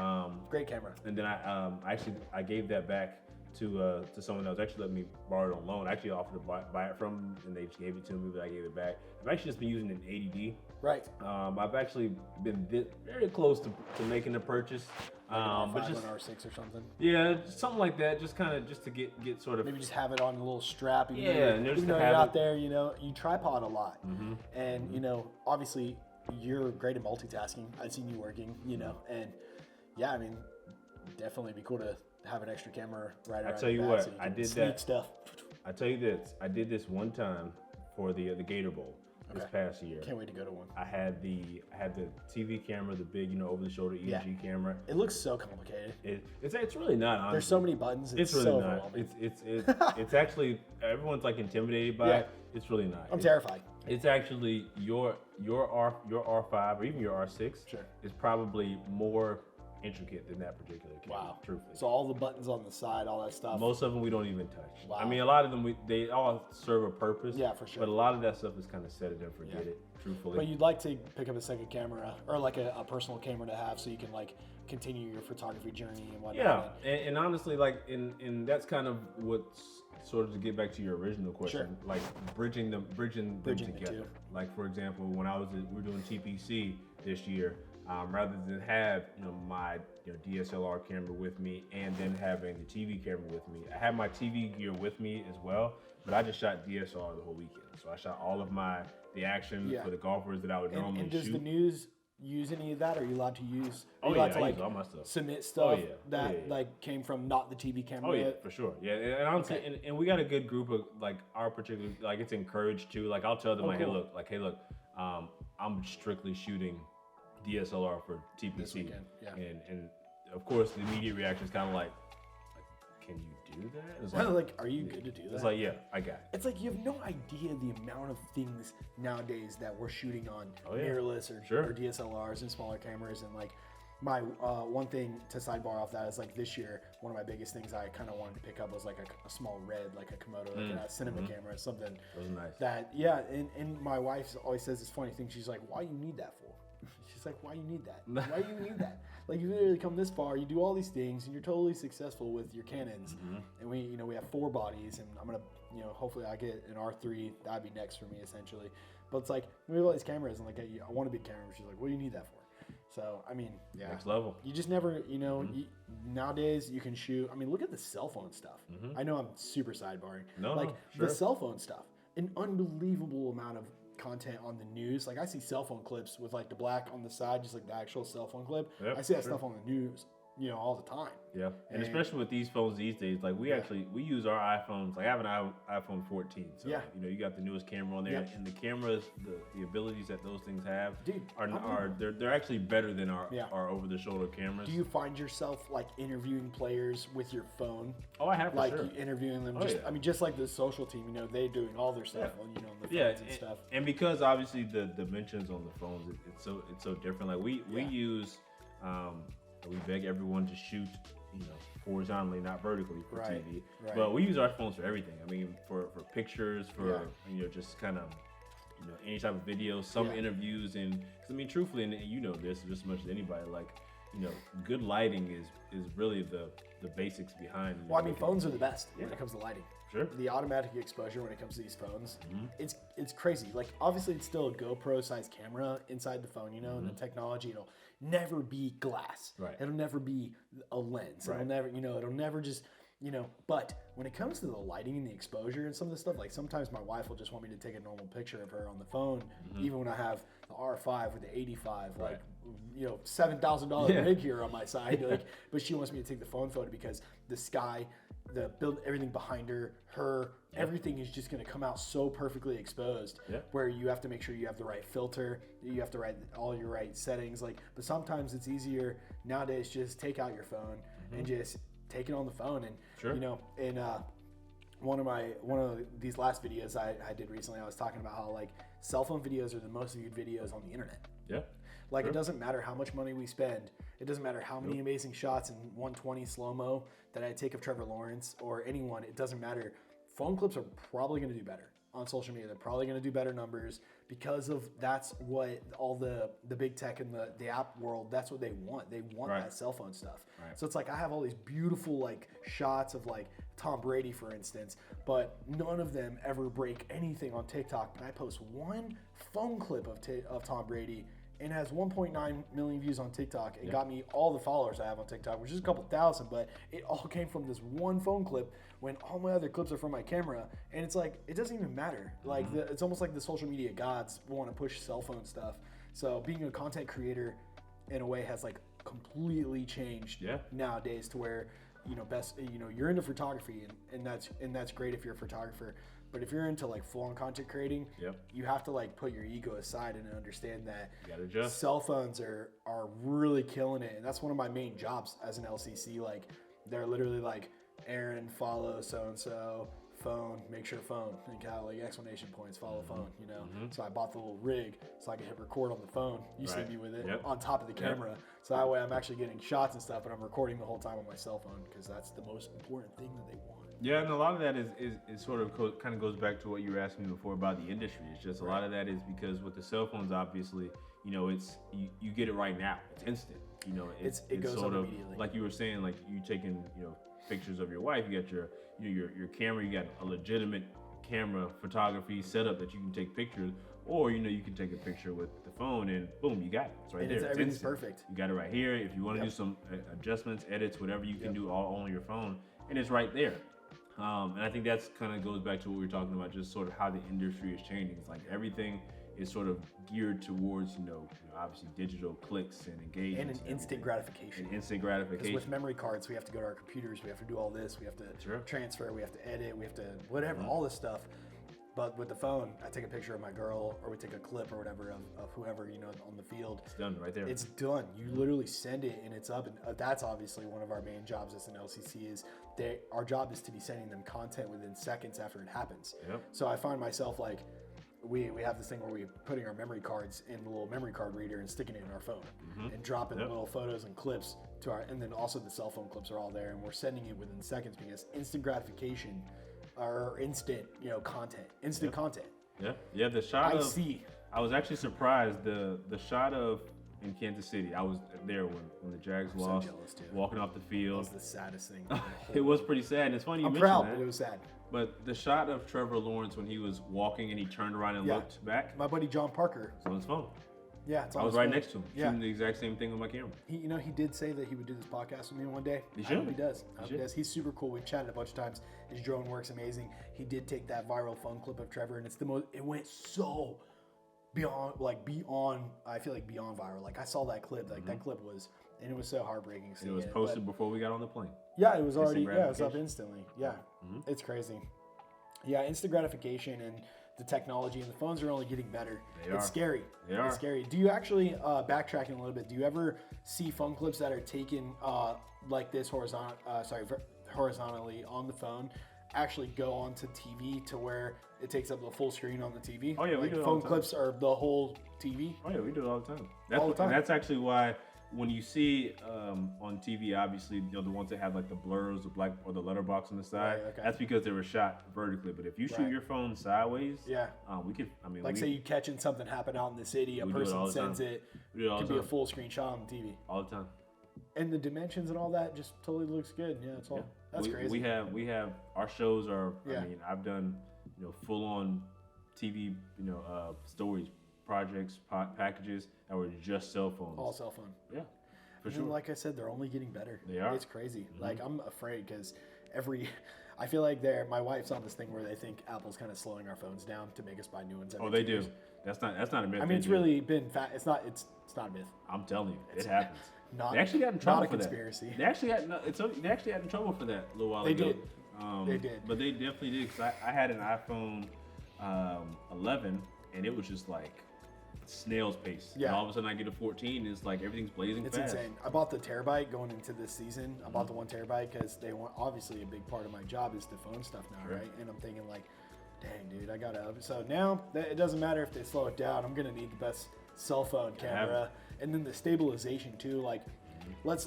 Great camera. And then I gave that back to someone else. Actually let me borrow it on loan. I actually offered to buy it from them, and they just gave it to me, but I gave it back. I've actually just been using an 80D. Right. I've actually been very close to making a purchase. But just an R6 or something. Yeah, something like that. Just to get sort of maybe just have it on a little strap. Even though you're out there, you tripod a lot, and obviously you're great at multitasking. I've seen you working, and yeah, I mean, definitely be cool to have an extra camera right around. I tell you what, so you I did that stuff. I tell you this, I did this one time for the Gator Bowl this past year. Can't wait to go to one. I had the TV camera, the big over the shoulder EMG camera. It looks so complicated. It's really not. Honestly. There's so many buttons. It's really so not. It's actually everyone's like intimidated by it. It's really not. I'm terrified. It's actually your R5 or even your R6 is probably more intricate than that particular camera. Wow. Truthfully. So all the buttons on the side, all that stuff. Most of them we don't even touch. Wow. I mean, a lot of them they all serve a purpose. Yeah, for sure. But a lot of that stuff is kind of set it and forget it. Truthfully. But you'd like to pick up a second camera or like a personal camera to have so you can like continue your photography journey and whatnot. Yeah, and honestly, like and that's kind of what's sort of to get back to your original question, like bridging them together. Like for example, when we were doing TPC this year. Rather than have my DSLR camera with me and then having the TV camera with me, I had my TV gear with me as well, but I just shot DSLR the whole weekend. So I shot all of the action for the golfers that I would normally shoot. And does the news use any of that? Are you allowed to use? I use all my stuff. Submit stuff like came from not the TV camera. Oh yeah, for sure. Yeah, and honestly, and we got a good group of like our particular it's encouraged too. Like I'll tell them hey look, I'm strictly shooting DSLR for TPC, and of course the immediate reaction is kind of like, can you do that? It's like, are you good to do that? It's like, yeah, I got it. It's like you have no idea the amount of things nowadays that we're shooting on mirrorless or DSLRs and smaller cameras, and like my one thing to sidebar off that is like this year one of my biggest things I kind of wanted to pick up was like a small red, like a Komodo, like a cinema camera, something. That was nice. That and my wife always says this funny thing. She's like, why you need that for? She's like, why you need that? Why do you need that? Like you literally come this far, you do all these things, and you're totally successful with your Canons. And we have 4 bodies, and I'm gonna hopefully I get an R3. That'd be next for me essentially. But it's like we have all these cameras, and like I want a big camera. She's like, what do you need that for? So I mean, next level. You just never, nowadays you can shoot. I mean, look at the cell phone stuff. I know I'm super sidebarring. The cell phone stuff, an unbelievable amount of content on the news. Like I see cell phone clips with like the black on the side, just like the actual cell phone clip. I see that stuff on the news, all the time. Yeah, and especially with these phones these days, like we use our iPhones. Like I have an iPhone 14, so you got the newest camera on there, and the cameras, the abilities that those things have, they're actually better than our over the shoulder cameras. Do you find yourself like interviewing players with your phone? Oh, I have like interviewing them. I mean, just like the social team, they're doing all their stuff on the phones and stuff. And because obviously the dimensions on the phones, it's so different. Like we use. We beg everyone to shoot, horizontally, not vertically for TV. Right. But we use our phones for everything. I mean, for pictures, for just kind of, any type of video, some interviews, and because I mean, truthfully, and you know this just as much as anybody, like, good lighting is really the basics behind. Well, I mean, phones are the best when it comes to lighting. Sure. The automatic exposure when it comes to these phones, it's crazy. Like obviously, it's still a GoPro sized camera inside the phone, and the technology. It'll never be glass. Right. It'll never be a lens. Right. It'll never just. But when it comes to the lighting and the exposure and some of the stuff, like sometimes my wife will just want me to take a normal picture of her on the phone, even when I have the R5 or the 85, $7,000 rig here on my side. Like, but she wants me to take the phone photo because the sky, the build, everything behind her, everything is just going to come out so perfectly exposed. Where you have to make sure you have the right filter, you have to write all your right settings. Like, but sometimes it's easier nowadays just take out your phone and just take it on the phone. And one of these last videos I did recently, I was talking about how like cell phone videos are the most viewed videos on the internet. Like, it doesn't matter how much money we spend. It doesn't matter how many amazing shots in 120 slow-mo that I take of Trevor Lawrence or anyone. It doesn't matter. Phone clips are probably going to do better on social media. They're probably going to do better numbers because of that's what all the big tech and the app world, that's what they want. They want that cell phone stuff. So it's like I have all these beautiful like shots of like Tom Brady, for instance, but none of them ever break anything on TikTok. But I post one phone clip of Tom Brady and has 1.9 million views on TikTok. It got me all the followers I have on TikTok, which is a couple thousand, but it all came from this one phone clip when all my other clips are from my camera. And it's like, it doesn't even matter. Like, it's almost like the social media gods want to push cell phone stuff. So being a content creator in a way has like completely changed nowadays to where, you're into photography and that's great if you're a photographer. But if you're into like full-on content creating, you have to like put your ego aside and understand that cell phones are really killing it. And that's one of my main jobs as an LCC. Like, they're literally like, Aaron, follow so-and-so, phone, make sure phone, and kind of like exclamation points, follow phone, So I bought the little rig so I could hit record on the phone. You see me with it on top of the camera. So that way I'm actually getting shots and stuff, but I'm recording the whole time on my cell phone because that's the most important thing that they want. Yeah, and a lot of that is sort of kind of goes back to what you were asking me before about the industry. It's just a lot of that is because with the cell phones, obviously, it's you get it right now. It's instant. It goes sort up of immediately. Like you were saying, like you taking pictures of your wife. You got your camera. You got a legitimate camera photography setup that you can take pictures, or you can take a picture with the phone and boom, you got it. It's right there. Everything's perfect. You got it right here. If you want to do some adjustments, edits, whatever, you can do all on your phone, and it's right there. And I think that's kind of goes back to what we were talking about, just sort of how the industry is changing. It's like everything is sort of geared towards, obviously digital clicks and engagement. And an instant gratification. Because with memory cards, we have to go to our computers, we have to do all this, we have to transfer, we have to edit, we have to whatever, all this stuff. But with the phone, I take a picture of my girl, or we take a clip or whatever of whoever, on the field. It's done right there. It's done. You literally send it and it's up. And that's obviously one of our main jobs as an LCC is our job is to be sending them content within seconds after it happens. So I find myself like, we have this thing where we're putting our memory cards in the little memory card reader and sticking it in our phone and dropping little photos and clips to and then also the cell phone clips are all there and we're sending it within seconds because instant gratification or instant, content, content. Yeah. The shot I was actually surprised the shot of in Kansas City. I was there when the Jags lost, walking off the field. That was the saddest thing. It was pretty sad. And it's funny you mentioned proud, that. but it was sad. But the shot of Trevor Lawrence when he was walking and he turned around and looked back. My buddy John Parker. It's on his phone. Yeah, it's on I was his right phone. next to him, shooting the exact same thing with my camera. He did say that he would do this podcast with me one day. He should. I hope he does. He's super cool. We've chatted a bunch of times. His drone works amazing. He did take that viral phone clip of Trevor, and it went so beyond, I feel like beyond viral. Like I saw that clip, that clip was, and it was so heartbreaking. It was posted before we got on the plane. Yeah, it was already, it was up instantly. Yeah, it's crazy. Yeah, instant gratification and the technology and the phones are only getting better. It's scary. It's scary. Do you actually, backtracking a little bit, do you ever see phone clips that are taken like this horizontally on the phone actually go onto TV to where it takes up the full screen on the TV? Oh yeah, we do it all the time. Phone clips are the whole TV? Oh yeah, we do it all the time. And that's actually why when you see on TV, obviously, the ones that have like the blurs, the black or the letterbox on the side, that's because they were shot vertically. But if you shoot your phone sideways, we could. Say you catching something happen out in the city, a person sends it, it could be a full screen shot on the TV all the time. And the dimensions and all that just totally looks good. Yeah, it's all that's crazy. We have our shows are. I've done full on TV stories, projects, packages that were just cell phones. All cell phone. Yeah, for sure. Like I said, they're only getting better. They are. It's crazy. Like I'm afraid because I feel like my wife's on this thing where they think Apple's kind of slowing our phones down to make us buy new ones. They do. That's not a myth. It's really been it's It's not a myth. I'm telling you, it happens. They actually got in trouble for that. Not a conspiracy. They actually got in trouble for that a little while ago. They did. But they definitely did, because I had an iPhone 11, and it was just like snail's pace. Yeah. And all of a sudden I get a 14, and it's like everything's blazing fast. It's insane. I bought the terabyte going into this season. I bought the 1 terabyte because they want, obviously a big part of my job is the phone stuff now, right? And I'm thinking like, dang, dude, I gotta. So now it doesn't matter if they slow it down. I'm gonna need the best cell phone camera, and then the stabilization too. Like, let's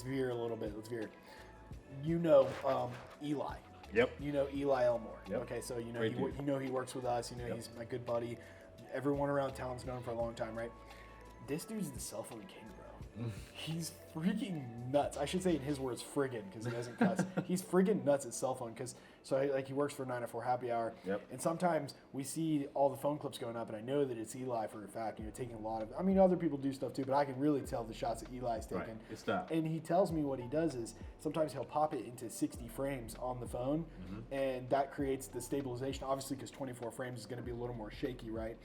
veer a little bit. Let's veer. You know, Eli. Yep. You know Eli Elmore. Yep. Okay, so you know he works with us. You know he's my good buddy. Everyone around town's known him for a long time, right? This dude's the cell phone king, bro. He's freaking nuts. I should say in his words, friggin', because he doesn't cuss. He's friggin' nuts at cell phone, he works for 9 to 4 happy hour. Yep. And sometimes we see all the phone clips going up, and I know that it's Eli for a fact. Taking a lot of. I mean, other people do stuff too, but I can really tell the shots that Eli's taking. Right. It's not. And he tells me what he does is sometimes he'll pop it into 60 frames on the phone, and that creates the stabilization. Obviously, because 24 frames is going to be a little more shaky, right?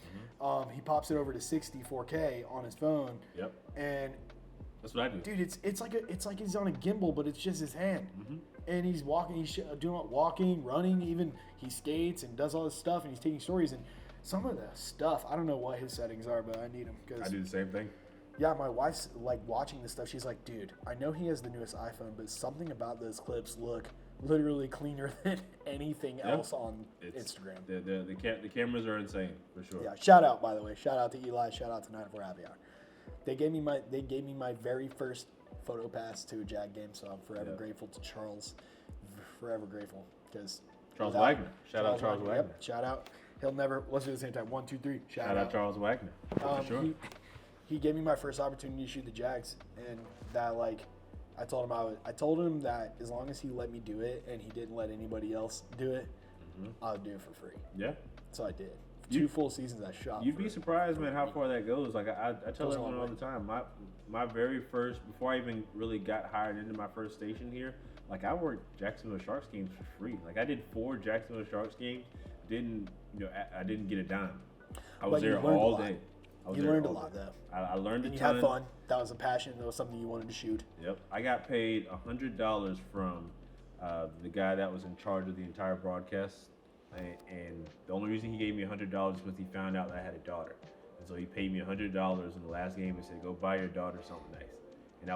He pops it over to 60 4K on his phone. Yep. And that's what I do. Dude, it's like he's on a gimbal, but it's just his hand. And he's walking, he's doing walking, running, even he skates and does all this stuff, and he's taking stories. And some of the stuff, I don't know what his settings are, but I need him. I do the same thing. Yeah, my wife's like watching this stuff. She's like, dude, I know he has the newest iPhone, but something about those clips look literally cleaner than anything else on Instagram. The cameras are insane, for sure. Yeah, shout out, by the way. Shout out to Eli. Shout out to 9 to 4 Happy Hour. They gave me my very first photo pass to a Jag game, so I'm forever grateful to Charles. Forever grateful because Charles Wagner. Shout out Charles Wagner. Yep, shout out. He'll never. Let's do it at the same time. 1, 2, 3. Shout out Charles Wagner. For sure. He gave me my first opportunity to shoot the Jags, and that I told him that as long as he let me do it and he didn't let anybody else do it, I would do it for free. Yeah. So I did. 2 full seasons I shot. You'd be surprised, man, how far that goes. Like I tell everyone all the time, my very first, before I even really got hired into my first station here, like I worked Jacksonville Sharks games for free. Like I did 4 Jacksonville Sharks games. I didn't get a dime. I was there all day. You learned a lot, though. I learned a ton. You had fun. That was a passion. That was something you wanted to shoot. Yep. I got paid $100 from the guy that was in charge of the entire broadcast. And the only reason he gave me $100 was he found out that I had a daughter. And so he paid me $100 in the last game and said, go buy your daughter something nice. And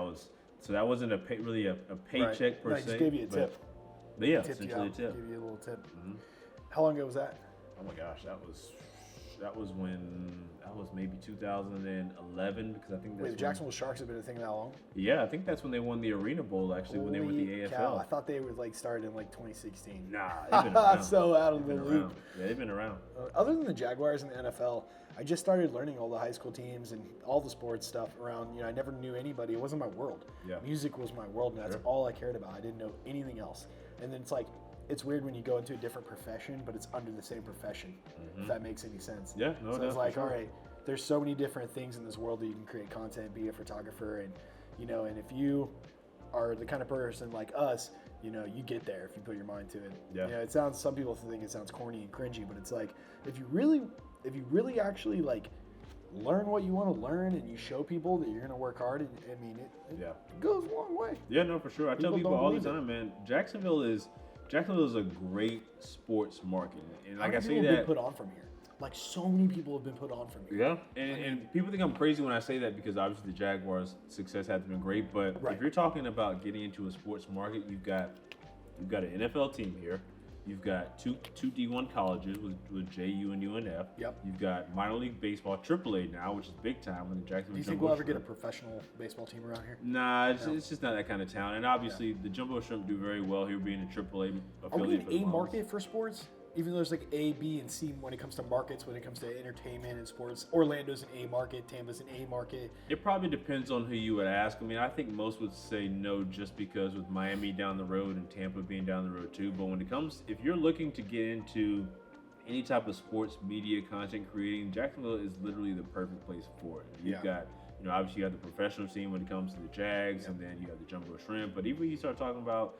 that wasn't really a paycheck per se. Just gave you a tip. But yeah, essentially a tip. Give you a little tip. How long ago was that? Oh my gosh, that was maybe 2011, because I think that's the Jacksonville Sharks have been a thing that long? Yeah, I think that's when they won the Arena Bowl, actually, when they were with the AFL. Cow. I thought they were started in 2016. Nah, they've been around. So out of the loop. Yeah, they've been around. Other than the Jaguars and the NFL, I just started learning all the high school teams and all the sports stuff around. I never knew anybody. It wasn't my world. Yeah. Music was my world, and that's all I cared about. I didn't know anything else. And then it's weird when you go into a different profession, but it's under the same profession, if that makes any sense. Yeah, no, so it's all right, there's so many different things in this world that you can create content, be a photographer, and and if you are the kind of person like us, you get there if you put your mind to it. Yeah. Some people think it sounds corny and cringy, but it's like, if you really actually learn what you want to learn, and you show people that you're going to work hard, and it goes a long way. Yeah, no, for sure. I tell people all the time, man, Jacksonville is a great sports market, and like I say that, been put on from here. So many people have been put on from here. Yeah, and people think I'm crazy when I say that, because obviously the Jaguars' success has been great. But if you're talking about getting into a sports market, you've got an NFL team here. You've got two D1 colleges with JU and UNF. Yep. You've got minor league baseball, AAA now, which is big time with the Jacksonville. Do you think we'll ever get a professional baseball team around here? Nah, it's just not that kind of town. And obviously, the Jumbo Shrimp do very well here, being a AAA affiliate. Are we an A market for sports? Even though there's A, B, and C when it comes to markets, when it comes to entertainment and sports. Orlando's an A market, Tampa's an A market. It probably depends on who you would ask. I mean, I think most would say no, just because with Miami down the road and Tampa being down the road too. But when it comes, if you're looking to get into any type of sports media content creating, Jacksonville is literally the perfect place for it. You've got, obviously you have the professional scene when it comes to the Jags, and then you have the Jumbo Shrimp. But even when you start talking about,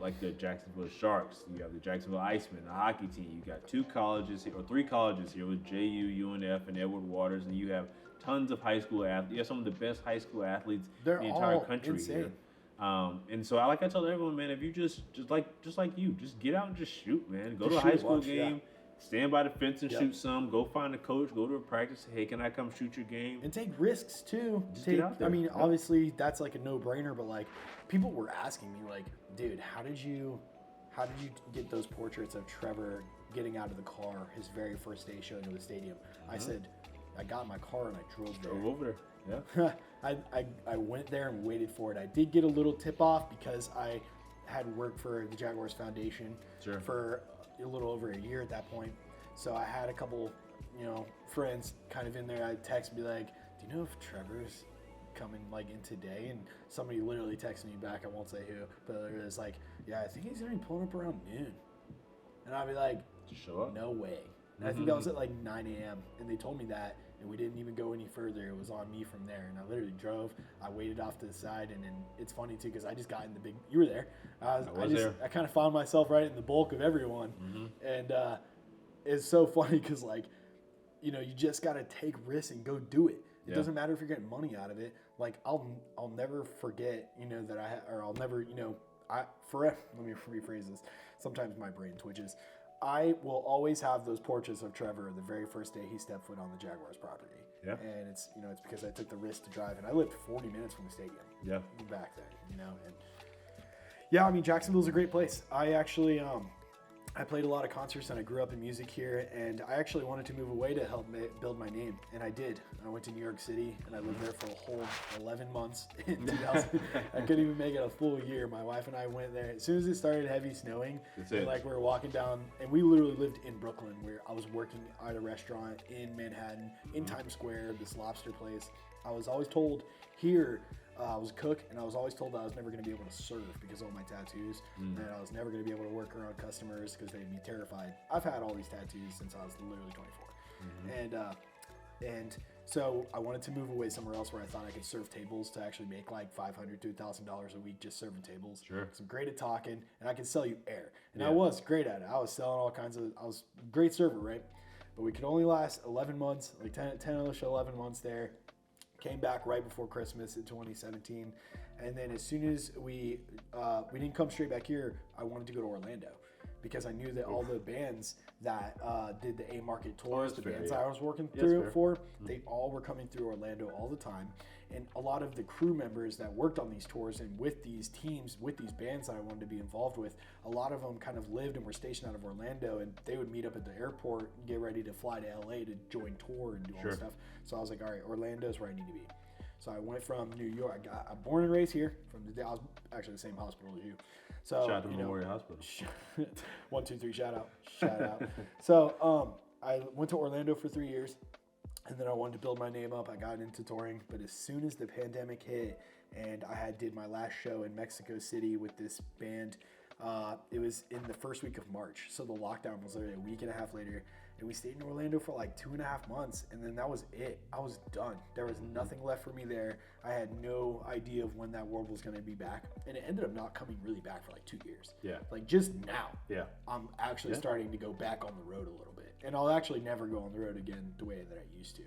like the Jacksonville Sharks, you have the Jacksonville Icemen, the hockey team. You got 2 colleges here, or 3 colleges here with JU, UNF, and Edward Waters, and you have tons of high school athletes. You have some of the best high school athletes They're in the entire all country insane. here. And so I tell everyone, man, if you just like you, just get out and just shoot, man. Go Just to a shoot high a school bunch, game, stand by the fence and Yep. shoot some. Go find a coach. Go to a practice. Say, hey, can I come shoot your game? And take risks too. Just get out there. I mean, Yep. obviously that's like a no-brainer, but like people were asking me, like, dude, how did you get those portraits of Trevor getting out of the car his very first day showing to the stadium? I said, I got in my car and I drove there. Drove over there. Yeah. I went there and waited for it. I did get a little tip off because I had worked for the Jaguars Foundation Sure. for a little over a year at that point. So I had a couple, friends kind of in there. I'd text and be like, do you know if Trevor's coming like in today? And somebody literally texted me back, I won't say who, but it was like, yeah, I think he's gonna be pulling up around noon. And I'd be like, Just show up. no way. And I think that was at like 9 a.m. And they told me that, and we didn't even go any further. It was on me from there. And I literally drove. I waited off to the side, and then it's funny too because I just got in the big. You were there. I kind of found myself right in the bulk of everyone, and it's so funny because like, you just got to take risks and go do it. It doesn't matter if you're getting money out of it. Like I'll never forget, that I'll never, forever. Let me rephrase this. Sometimes my brain twitches. I will always have those portraits of Trevor the very first day he stepped foot on the Jaguars property. Yeah. And it's because I took the risk to drive, and I lived 40 minutes from the stadium. Yeah. Back then, and yeah, I mean Jacksonville's a great place. I actually I played a lot of concerts, and I grew up in music here, and I actually wanted to move away to help build my name, and I did. I went to New York City, and I lived there for a whole 11 months in 2000. I couldn't even make it a full year. My wife and I went there. As soon as it started heavy snowing, and like we were walking down, and we literally lived in Brooklyn, where I was working at a restaurant in Manhattan, in Times Square, this lobster place. I was always told here, I was a cook, and I was always told that I was never going to be able to serve because of all my tattoos, and I was never going to be able to work around customers because they'd be terrified. I've had all these tattoos since I was literally 24, and so I wanted to move away somewhere else where I thought I could serve tables to actually make like $500 to $1,000 a week just serving tables. Sure. So I'm great at talking, and I could sell you air, and I was great at it. I was selling all kinds of. I was a great server, right? But we could only last 11 months, like 10-ish, 11 months there. Came back right before Christmas in 2017, and then as soon as we didn't come straight back here, I wanted to go to Orlando because I knew that all the bands that did the A Market tours, the bands I was working through for, they all were coming through Orlando all the time, and a lot of the crew members that worked on these tours and with these teams, with these bands that I wanted to be involved with, a lot of them kind of lived and were stationed out of Orlando, and they would meet up at the airport and get ready to fly to LA to join tour and do all this stuff. So I was like, all right, Orlando's where I need to be. So I went from New York. I'm born and raised here. I was actually the same hospital as you. So Shout out to Memorial Hospital. 1, 2, 3, shout out. So I went to Orlando for 3 years, and then I wanted to build my name up. I got into touring, but as soon as the pandemic hit, and I did my last show in Mexico City with this band, it was in the first week of March. So the lockdown was literally a week and a half later. And we stayed in Orlando for like 2.5 months, and then that was it. I was done. There was nothing left for me there. I had no idea of when that world was going to be back, and it ended up not coming really back for like 2 years. Yeah. Like just now. Yeah. I'm actually starting to go back on the road a little bit, and I'll actually never go on the road again the way that I used to.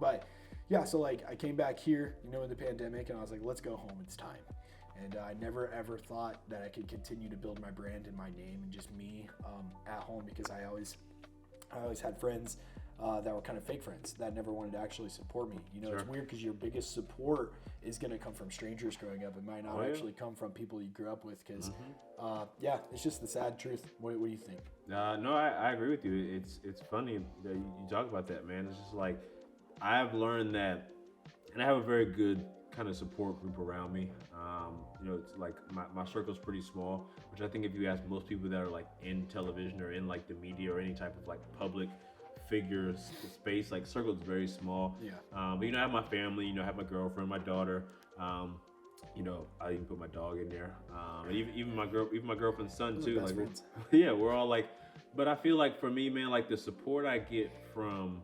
But yeah, so like I came back here, in the pandemic, and I was like, let's go home. It's time. And I never ever thought that I could continue to build my brand and my name and just me at home, because I always had friends that were kind of fake friends that never wanted to actually support me. It's weird because your biggest support is going to come from strangers growing up. It might not actually come from people you grew up with, because, it's just the sad truth. What do you think? No, I agree with you. It's funny that you talk about that, man. It's just like, I've learned that, and I have a very good kind of support group around me. It's like my circle's pretty small, which I think if you ask most people that are like in television or in like the media or any type of like public figure space, like circle's very small. Yeah. But I have my family, I have my girlfriend, my daughter. I even put my dog in there. Even my girlfriend's son too. Like, we're all like. But I feel like for me, man, like the support I get from,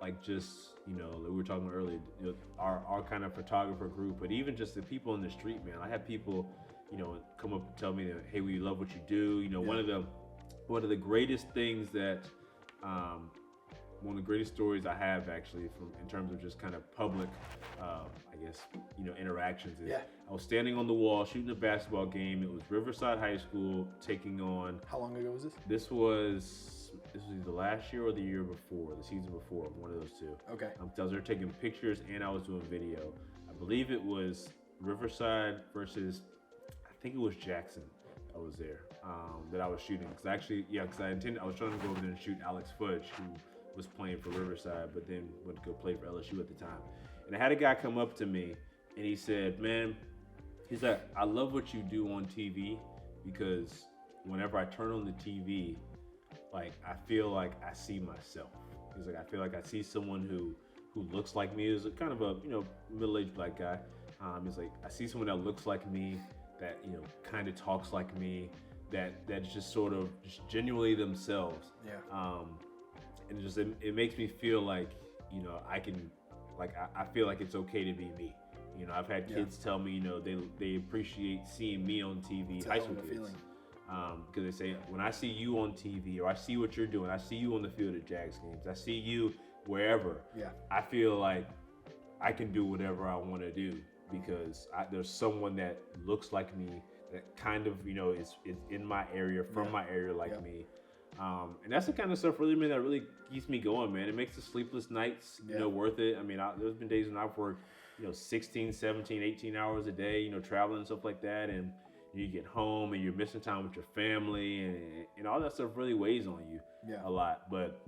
like just, like we were talking about earlier, our kind of photographer group, but even just the people in the street, man. I have people, come up and tell me that, hey, we love what you do. One of the greatest things that one of the greatest stories I have actually from in terms of just kind of public, I guess, interactions. Is I was standing on the wall shooting a basketball game. It was Riverside High School taking on. How long ago was this? This was either last year or the year before, the season before, one of those two. Okay. I was there taking pictures and I was doing video. I believe it was Riverside versus, I think it was Jackson. I was there that I was shooting because I was trying to go over there and shoot Alex Fudge, who was playing for Riverside, but then went to go play for LSU at the time. And I had a guy come up to me and he said, man, he's like, I love what you do on TV because whenever I turn on the TV, like I feel like I see myself. He's like, I feel like I see someone who looks like me. Is kind of a middle-aged black guy. He's like, I see someone that looks like me, that kind of talks like me, that's just sort of just genuinely themselves. Yeah. And it makes me feel like I can, like I feel like it's okay to be me. I've had kids tell me they appreciate seeing me on TV. It's high school kids. Because they say, when I see you on TV or I see what you're doing, I see you on the field at Jags games, I see you wherever, I feel like I can do whatever I want to do because there's someone that looks like me, that kind of, is in my area, from my area like me. And that's the kind of stuff really, man, that really keeps me going, man. It makes the sleepless nights, worth it. I mean, there's been days when I've worked, 16, 17, 18 hours a day, traveling and stuff like that. And you get home and you're missing time with your family and all that stuff really weighs on you a lot. But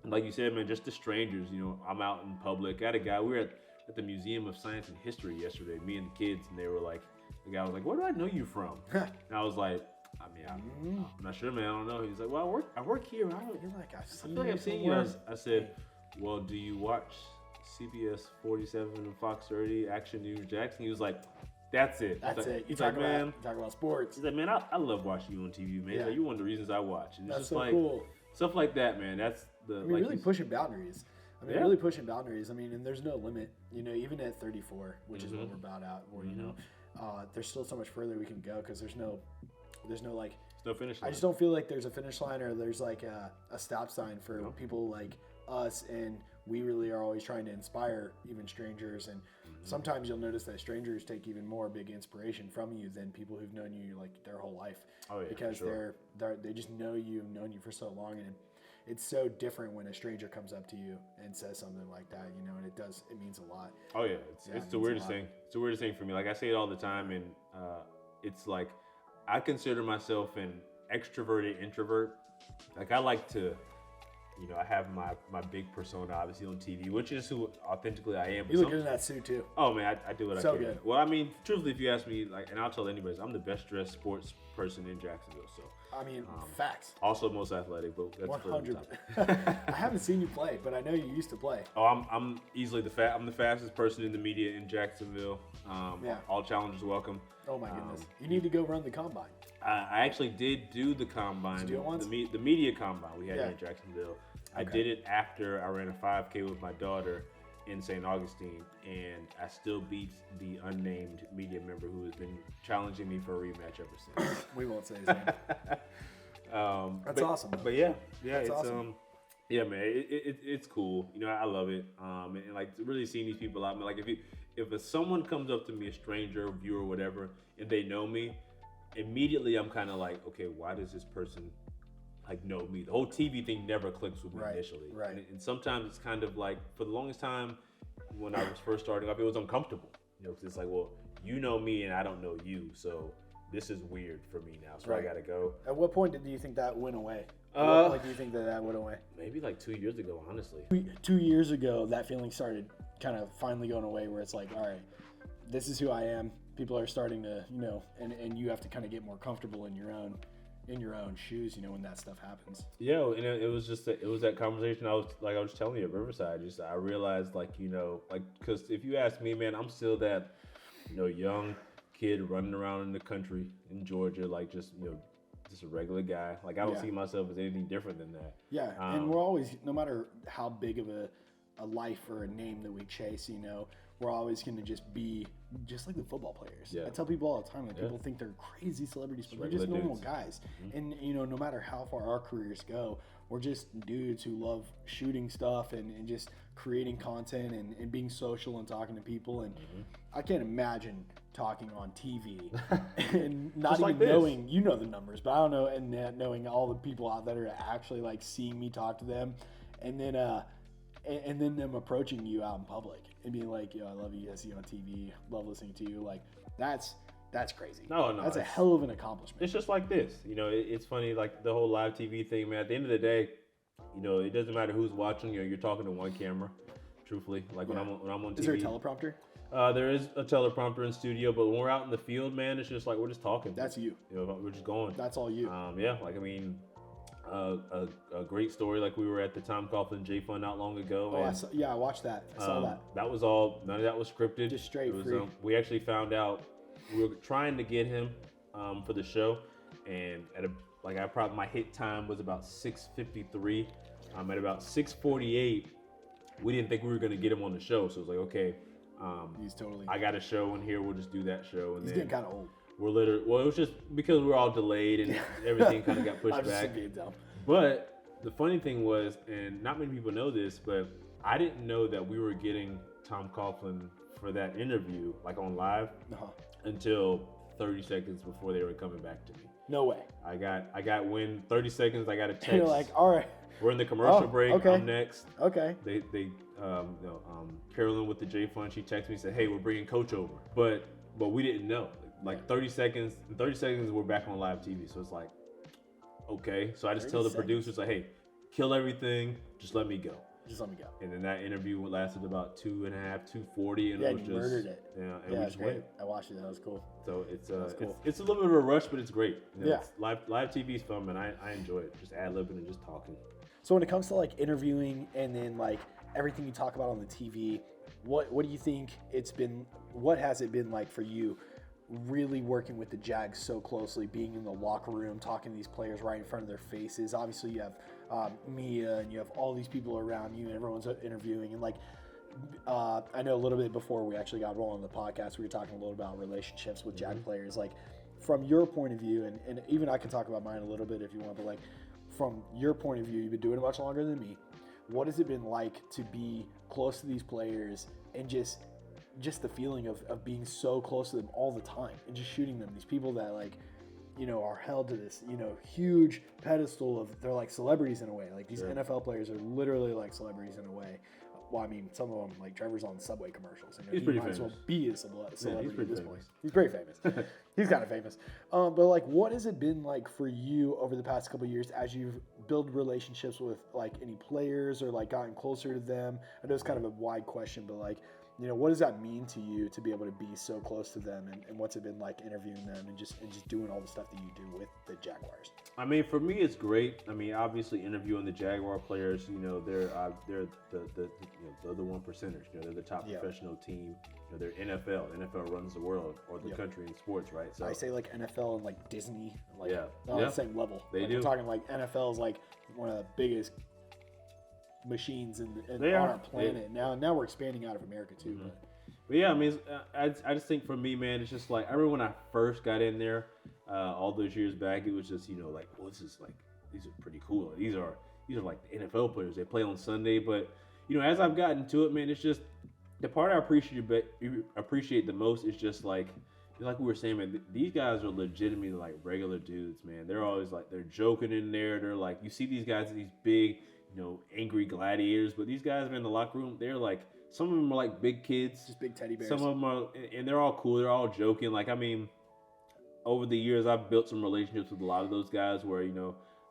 like you said, man, just the strangers, I'm out in public. I had a guy, we were at the Museum of Science and History yesterday, me and the kids, and they were like, the guy was like, where do I know you from? And I was like, I mean, I'm not sure, man. I don't know. He's like, well, I work here. You're like, I feel like I've seen you. I said, well, do you watch CBS 47 and Fox 30 Action News Jackson? He was like, that's it. That's like, it. You talk about sports. He's like, man, I love watching you on TV, man. Like, you're one of the reasons I watch. And it's that's just so like cool. Stuff like that, man. That's the really pushing boundaries. Really pushing boundaries. I mean, and there's no limit. Even at 34, which is what we're about out, or there's still so much further we can go because there's no like. No finish line. I just don't feel like there's a finish line or there's like a stop sign for people like us, and we really are always trying to inspire even strangers. And sometimes you'll notice that strangers take even more big inspiration from you than people who've known you like their whole life. Oh, yeah, because they just know you, known you for so long, and it's so different when a stranger comes up to you and says something like that, and it means a lot. Oh yeah, it's the weirdest thing. It's the weirdest thing for me. Like I say it all the time, and it's like I consider myself an extroverted introvert. Like I like to, I have my big persona obviously on TV, which is who authentically I am. You look good in that suit too. Oh man, I do what I can. So good. Well, I mean, truthfully, if you ask me, like, and I'll tell anybody, I'm the best dressed sports person in Jacksonville. So I mean, facts. Also most athletic, but that's 100. I haven't seen you play, but I know you used to play. Oh, I'm easily I'm the fastest person in the media in Jacksonville. All challengers welcome. Oh my goodness, you need to go run the combine. I actually did do the combine. Did you do it once? The media combine we had here in Jacksonville. I did it after I ran a 5K with my daughter in St. Augustine, and I still beat the unnamed media member who has been challenging me for a rematch ever since. We won't say his name. That's awesome. But yeah, That's it's awesome. yeah, man, it's cool. I love it. And like really seeing these people out. I mean, like if someone comes up to me, a stranger, viewer, whatever, and they know me, immediately I'm kind of like, okay, why does this person like know me? The whole TV thing never clicks with me initially. Right. And sometimes it's kind of like, for the longest time when I was first starting up, it was uncomfortable. Because it's like, well, you know me and I don't know you, so this is weird for me now. So I gotta go. At what point do you think that went away? At what point do you think that went away? Maybe like 2 years ago, honestly. 2 years ago, that feeling started kind of finally going away, where it's like, all right, this is who I am. People are starting to, and you have to kind of get more comfortable in your own shoes, when that stuff happens. Yeah, and it was just it was that conversation I was telling you at Riverside. I realized because if you ask me, man, I'm still that young kid running around in the country in Georgia, like just a regular guy. Like I don't see myself as anything different than that. Yeah, and we're always, no matter how big of a life or a name that we chase, we're we're always going to just be just like the football players. Yeah. I tell people all the time, like people think they're crazy celebrities, but they're just regular normal dudes. guys. And no matter how far our careers go, we're just dudes who love shooting stuff and just creating content and being social and talking to people. And I can't imagine talking on TV and not even knowing, the numbers, but I don't know, and knowing all the people out there are actually like seeing me talk to them, and then them approaching you out in public and being like, I love you, I see you on TV, love listening to you. Like that's crazy. No, that's a hell of an accomplishment. It's just like this, it's funny, like the whole live TV thing, man. At the end of the day, it doesn't matter who's watching. You're talking to one camera. Truthfully, like when I'm on TV. Is there a teleprompter? There is a teleprompter in studio, but when we're out in the field, man, it's just like we're just talking. That's you. We're just going. That's all you. A great story. Like we were at the Tom Coughlin J Fund not long ago. I watched that. I saw that. That was all. None of that was scripted. Just straight free. We actually found out we were trying to get him for the show, and my hit time was about 6:53. At about 6:48, we didn't think we were going to get him on the show, so it was like, okay. He's totally. I got a show in here. We'll just do that show. And he's getting kind of old. It was just because we were all delayed and everything kind of got pushed back. Just being dumb. But the funny thing was, and not many people know this, but I didn't know that we were getting Tom Coughlin for that interview, like on live, until 30 seconds before they were coming back to me. No way. I got when 30 seconds. I got a text. You're like, all right. We're in the commercial break. Okay. I'm next. Okay. Carolyn with the J Fund, she texted me and said, hey, we're bringing Coach over. But we didn't know. Like 30 seconds, in 30 seconds, we're back on live TV. So it's like, okay. So I just tell the producers, like, hey, kill everything. Just let me go. Just let me go. And then that interview lasted about 2.5, 2:40. And it was just, murdered it. Yeah, it was great. I watched it. That was cool. So it's cool. it's a little bit of a rush, but it's great. It's live TV is fun, and I enjoy it. Just ad-libbing and just talking. So when it comes to like interviewing and then like everything you talk about on the TV, what do you think what has it been like for you really working with the Jags so closely, being in the locker room, talking to these players right in front of their faces? Obviously you have Mia and you have all these people around you and everyone's interviewing, and like I know a little bit before we actually got rolling on the podcast, we were talking a little about relationships with Jag players. Like from your point of view, and even I can talk about mine a little bit if you want, but like from your point of view, you've been doing it much longer than me. What has it been like to be close to these players and just the feeling of being so close to them all the time and just shooting them? These people that like, are held to this, huge pedestal of, they're like celebrities in a way. Like these NFL players are literally like celebrities in a way. Well, I mean, some of them, like Trevor's on Subway commercials. He's pretty might famous. As well be a celebrity at this point. Famous. He's pretty famous. He's kind of famous. But like, what has it been like for you over the past couple of years as you've built relationships with like any players or like gotten closer to them? I know it's kind of a wide question, but like, what does that mean to you to be able to be so close to them, and what's it been like interviewing them and just doing all the stuff that you do with the Jaguars? I mean, for me, it's great. I mean, obviously, interviewing the Jaguar players, they're the one percenters. They're the top professional team. They're NFL. NFL runs the world or the country in sports, right? So I say like NFL and like Disney, like they're on the same level. They do. I'm talking like NFL is like one of the biggest machines on our planet. Now we're expanding out of America too. Mm-hmm. But yeah, I mean, I just think for me, man, it's just like, I remember when I first got in there, all those years back, it was just, like, well, this is like, these are pretty cool. These are like the NFL players. They play on Sunday. But, as I've gotten to it, man, it's just, the part I appreciate the most is just like we were saying, man, these guys are legitimately like regular dudes, man. They're always like, they're joking in there. They're like, you see these guys, these big, angry gladiators, but these guys are in the locker room. They're like, some of them are like big kids, just big teddy bears. Some of them are, and they're all cool. They're all joking. Like, I mean, over the years, I've built some relationships with a lot of those guys where,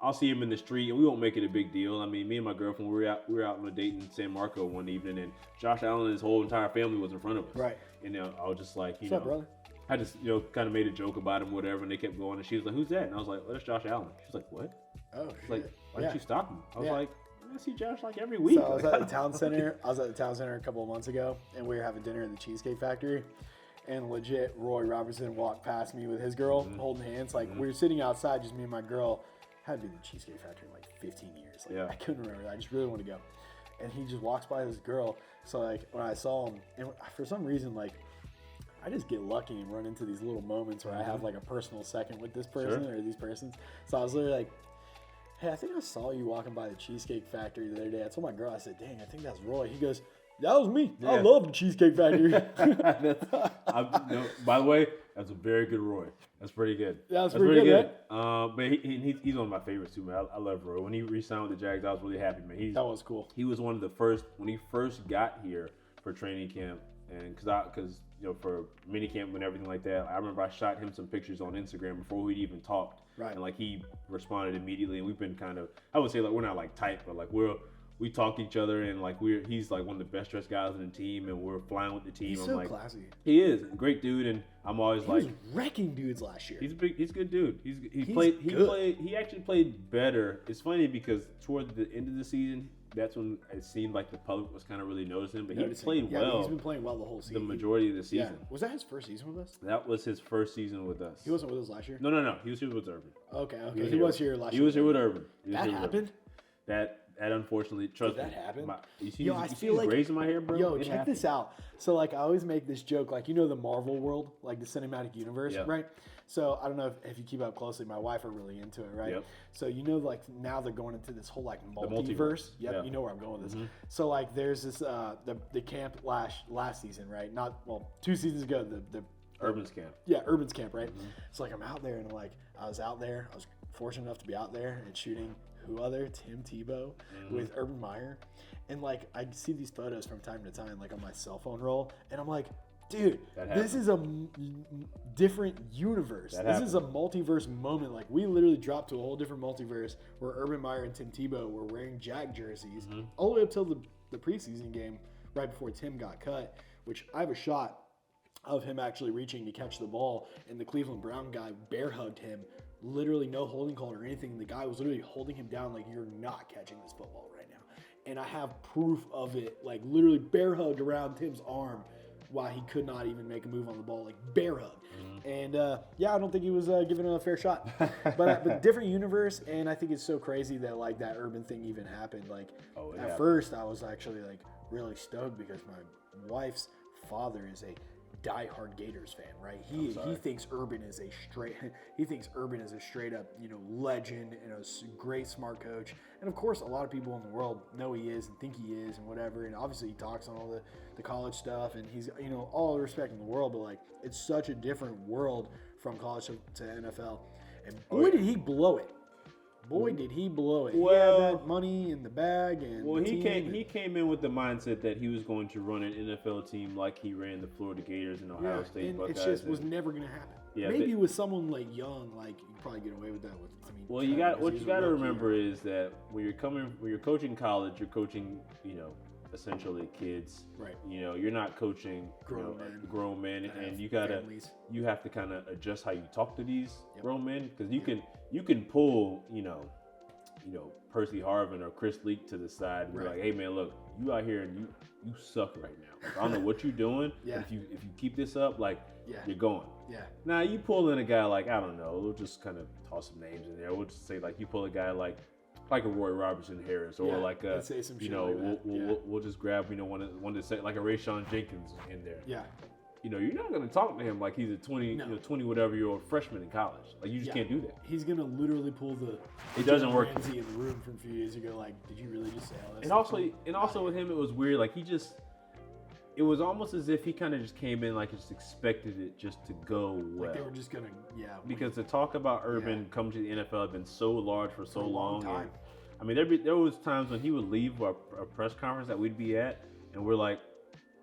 I'll see them in the street and we won't make it a big deal. I mean, me and my girlfriend, we were out on a date in San Marco one evening, and Josh Allen and his whole entire family was in front of us. Right. And I was just like, What's up, brother? I just, kind of made a joke about him, whatever, and they kept going, and she was like, who's that? And I was like, well, that's Josh Allen. She was like, what? Oh, shit. Like, why didn't you stop him? I was like, I see Josh like every week. So I was at the town center. A couple of months ago, and we were having dinner at the Cheesecake Factory. And legit, Roy Robertson walked past me with his girl, holding hands. Like, we were sitting outside, just me and my girl. Had been in the Cheesecake Factory in like 15 years. Like, I couldn't remember that. I just really wanted to go. and he just walks by this girl. So like when I saw him, and for some reason like I just get lucky and run into these little moments where I have like a personal second with this person or these persons. So I was literally like, hey, I think I saw you walking by the Cheesecake Factory the other day. I told my girl, I said, dang, I think that's Roy. He goes, that was me. I love the Cheesecake Factory. By the way, that's a very good Roy. That's pretty good. That's pretty good. Right? But he's one of my favorites too, man. I love Roy. When he re-signed with the Jags, I was really happy, man. That was cool. He was one of the first when he first got here for training camp, and because for minicamp and everything like that. I remember I shot him some pictures on Instagram before we'd even talked. Right. And like he responded immediately, and we've been kind of, I would say like we're not like tight, but like we talk to each other, and like he's like one of the best dressed guys in the team, and we're flying with the team. He's I'm so like, classy. He is a great dude, and I'm always he like was wrecking dudes last year. He's a good dude. He actually played better. It's funny because toward the end of the season, that's when it seemed like the public was kind of really noticing, but he played well. He's been playing well the whole season. The majority of the season. Yeah. Was that his first season with us? That was his first season with us. He wasn't with us last year? No. He was here with Urban. Okay. He was here last year. He was here with Urban. That happened? That unfortunately, trust me. Did that happen? I feel like raising my hair, bro. Yo, check this out. So like I always make this joke, like the Marvel world, like the cinematic universe, right? So I don't know if you keep up closely. My wife are really into it, right? Yep. So like now they're going into this whole like multiverse. Yep. Yeah. You know where I'm going with this. Mm-hmm. So like there's this the camp last season, right? 2 seasons ago the Urban's camp. Yeah, Urban's camp, right? Mm-hmm. So like I'm out there and I was fortunate enough to be out there and shooting Tim Tebow with Urban Meyer, and like I see these photos from time to time like on my cell phone roll, and I'm like, dude, this is a different universe. This is a multiverse moment. Like we literally dropped to a whole different multiverse where Urban Meyer and Tim Tebow were wearing Jag jerseys all the way up till the preseason game right before Tim got cut, which I have a shot of him actually reaching to catch the ball, and the Cleveland Brown guy bear hugged him, literally no holding call or anything. The guy was literally holding him down like, you're not catching this football right now. And I have proof of it, like literally bear hugged around Tim's arm while he could not even make a move on the ball, like bear hug. And I don't think he was given a fair shot. But different universe, and I think it's so crazy that like that Urban thing even happened. Like at first I was actually like really stoked because my wife's father is a diehard Gators fan, right? He thinks Urban is a straight up, legend and a great smart coach. And of course, a lot of people in the world know he is and think he is and whatever. And obviously he talks on all the college stuff, and he's, all the respect in the world, but like it's such a different world from college to NFL. And boy, did he blow it. Boy, did he blow it. Well, he had that money in the bag. And he came in with the mindset that he was going to run an NFL team like he ran the Florida Gators and Ohio State and Buckeyes. It just was never going to happen. Yeah, maybe with someone like Young, like you could probably get away with that. What you got to remember is that when you're coaching college, you're coaching, essentially kids. Right. You're not coaching grown men, and you have to kind of adjust how you talk to these grown men, because you can pull Percy Harvin or Chris Leak to the side and be like, hey man, look, you out here and you suck right now. Like, I don't know what you're doing. If you keep this up, like you're going. Yeah. Now you pull in a guy like, I don't know, we'll just kind of toss some names in there. We'll just say like you pull a guy like a Roy Robertson Harris, or like a, say some shit we'll just grab one to say like a Rayshawn Jenkins in there. Yeah. You're not going to talk to him like he's a 20 whatever year old freshman in college. Like you just can't do that. He's going to literally pull the it doesn't work in the room from a few years ago. Like, did you really just say all that? And also with him, it was weird. Like it was almost as if he kind of just came in like just expected it just to go well. Like they were just going to, Because the talk about Urban coming to the NFL had been so large for so long. Time. I mean, there was times when he would leave our press conference that we'd be at, and we're like,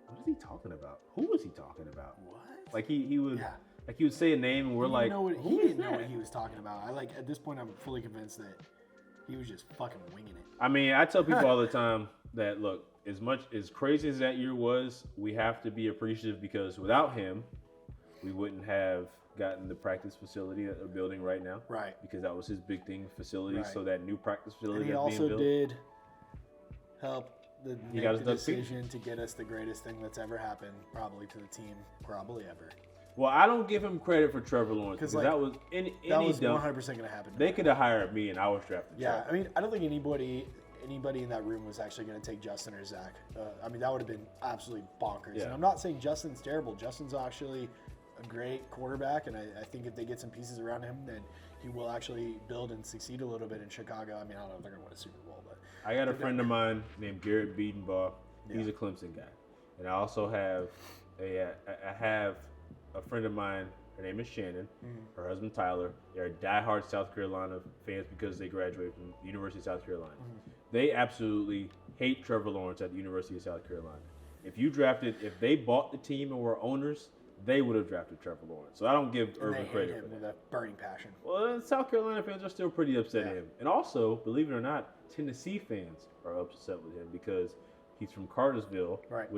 what is he talking about? Who was he talking about? What? Like he would like he would say a name, and we're like, he didn't know what he was talking about. At this point, I'm fully convinced that he was just fucking winging it. I mean, I tell people all the time that look, as crazy as that year was, we have to be appreciative, because without him, we wouldn't have gotten the practice facility that they're building right now. Right. Because that was his big thing, facility. So that new practice facility that's being built. And he also did help the decision to get us the greatest thing that's ever happened, probably to the team, probably ever. Well, I don't give him credit for Trevor Lawrence, because that was 100% going to happen. They could have hired me, and I was drafted. Yeah, I mean, I don't think anybody anybody in that room was actually going to take Justin or Zach. I mean, that would have been absolutely bonkers. Yeah. And I'm not saying Justin's terrible. Justin's actually a great quarterback, and I think if they get some pieces around him, then he will actually build and succeed a little bit in Chicago. I mean, I don't know if they're going to win a Super Bowl, but I got a friend of mine named Garrett Biedenbaugh. He's Yeah. a Clemson guy, and I also have a friend of mine. Her name is Shannon. Her husband Tyler. They're diehard South Carolina fans because they graduated from the University of South Carolina. They absolutely hate Trevor Lawrence at the University of South Carolina. If they bought the team and were owners, they would have drafted Trevor Lawrence. So I don't give and Urban they hate credit him for with that. a burning passion. Well, South Carolina fans are still pretty upset at Yeah. him. And also, believe it or not, Tennessee fans are upset with him because he's from Cartersville, Right.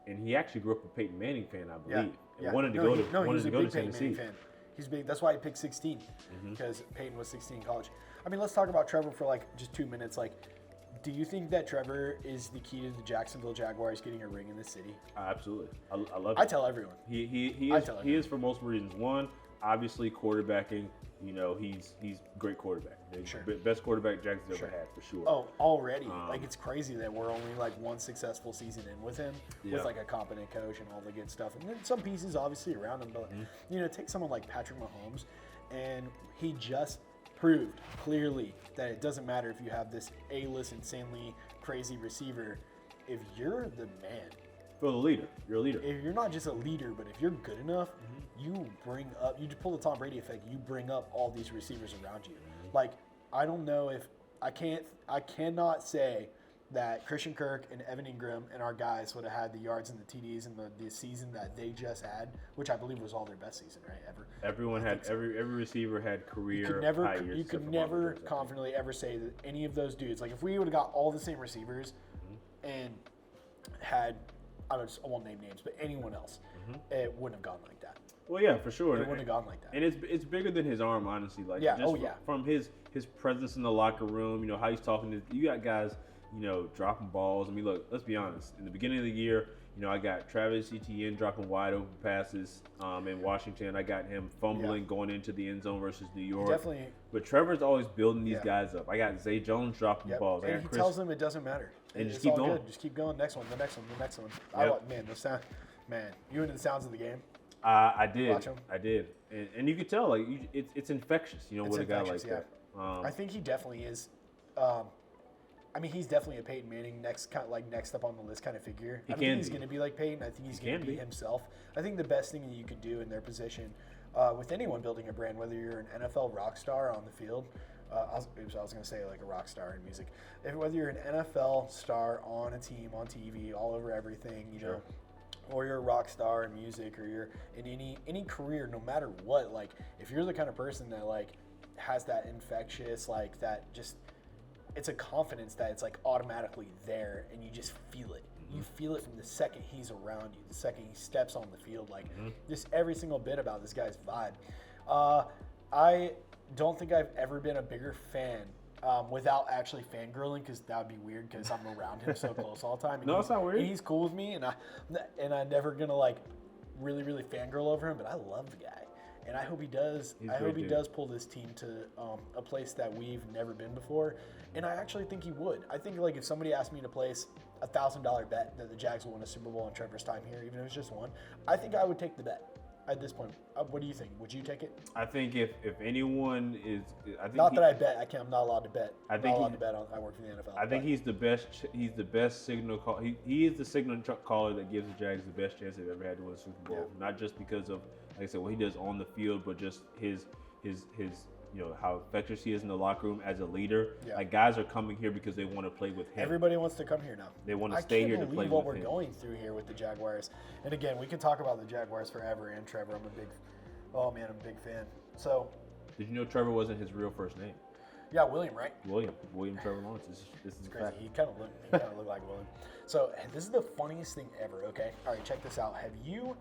and he actually grew up a Peyton Manning fan, I believe. Yeah. And wanted to No, go he- to no, he wanted was to a go to big Peyton Tennessee. Manning fan. He's big. That's why he picked 16 because Peyton was 16 in college. I mean, let's talk about Trevor for like just 2 minutes. Like, do you think that Trevor is the key to the Jacksonville Jaguars getting a ring in the city? Absolutely, I love it. I tell everyone. He is for multiple reasons. One, obviously quarterbacking. You know, he's great quarterback. Sure. Best quarterback Jacksonville Sure. ever had for sure. Oh, already. Like, it's crazy that we're only like one successful season in with him, Yeah. with like a competent coach and all the good stuff. And then some pieces obviously around him. But, you know, take someone like Patrick Mahomes, and he just proved clearly that it doesn't matter if you have this A-list, insanely crazy receiver. If you're the man, For the leader, you're a leader. if you're not just a leader, but if you're good enough, you bring up, you just pull the Tom Brady effect, you bring up all these receivers around you. Like, I don't know if, I cannot say that Christian Kirk and Evan Ingram and our guys would have had the yards and the TDs and the season that they just had, which I believe was all their best season, right, ever. Everyone had, every receiver had career You could never, high years. you except could for never Marvin Jones, I think. confidently ever say that any of those dudes, like if we would have got all the same receivers and had, I won't name names, but anyone else, it wouldn't have gone like that. Well, yeah, for sure. It wouldn't have gone like that. And it's bigger than his arm, honestly. Like, Yeah, just yeah. from his presence in the locker room, you know, how he's talking to, you got guys, you know, dropping balls. I mean, look, let's be honest. In the beginning of the year, you know, I got Travis Etienne dropping wide open passes in Washington. I got him fumbling going into the end zone versus New York. Definitely. But Trevor's always building these Yeah. guys up. I got Zay Jones dropping Yep. balls. I And got he Chris. tells them it doesn't matter. And It's just keep all going. good. Just keep going. Next one. The next one. The next one. Yep. Man, the sound. Man, you into the sounds of the game? I did. Watch him. I did. And you could tell, like, it's infectious, you know, It's with a guy like infectious, that. I think he definitely is. I mean, he's definitely a Peyton Manning next up on the list kind of figure. I don't think he's going to be like Peyton. I think he's going to be himself. I think the best thing that you could do in their position, with anyone building a brand, whether you're an NFL rock star on the field, I was going to say like a rock star in music. Whether you're an NFL star on a team, on TV, all over everything, you know, or you're a rock star in music, or you're in any career, no matter what, like if you're the kind of person that like has that infectious, like that just, it's a confidence that it's like automatically there and you just feel it. You feel it from the second he's around you, the second he steps on the field, like just every single bit about this guy's vibe. I don't think I've ever been a bigger fan without actually fangirling, because that would be weird because I'm around him so close all the time. And No, it's not weird. and he's cool with me, and I'm never gonna like really fangirl over him, but I love the guy, and I hope he does. He's I hope great, he dude. does pull this team to a place that we've never been before, and I actually think he would. I think like if somebody asked me to place $1,000 bet that the Jags will win a Super Bowl in Trevor's time here, even if it's just one, I think I would take the bet. At this point, what do you think? Would you take it? I think if anyone is, I think Not that I bet. I can't. I'm not allowed to bet. I I'm think not allowed he- to bet on. I work for the NFL. I think but he's the best. He's the best signal call. He is the signal caller that gives the Jags the best chance they've ever had to win a Super Bowl. Yeah. Not just because of, like I said, what he does on the field, but just his you know, how infectious he is in the locker room as a leader. Yeah. Like, guys are coming here because they want to play with him. everybody wants to come here now. They want to I stay can't here to believe play what with we're him. going through here with the Jaguars. And again, we can talk about the Jaguars forever. And Trevor, I'm a big fan. So, Did you know Trevor wasn't his real first name? yeah, William, right? William Trevor Lawrence. This is a Crazy. fact. He kind of looked like William. So this is the funniest thing ever. Okay, all right, check this out. Have you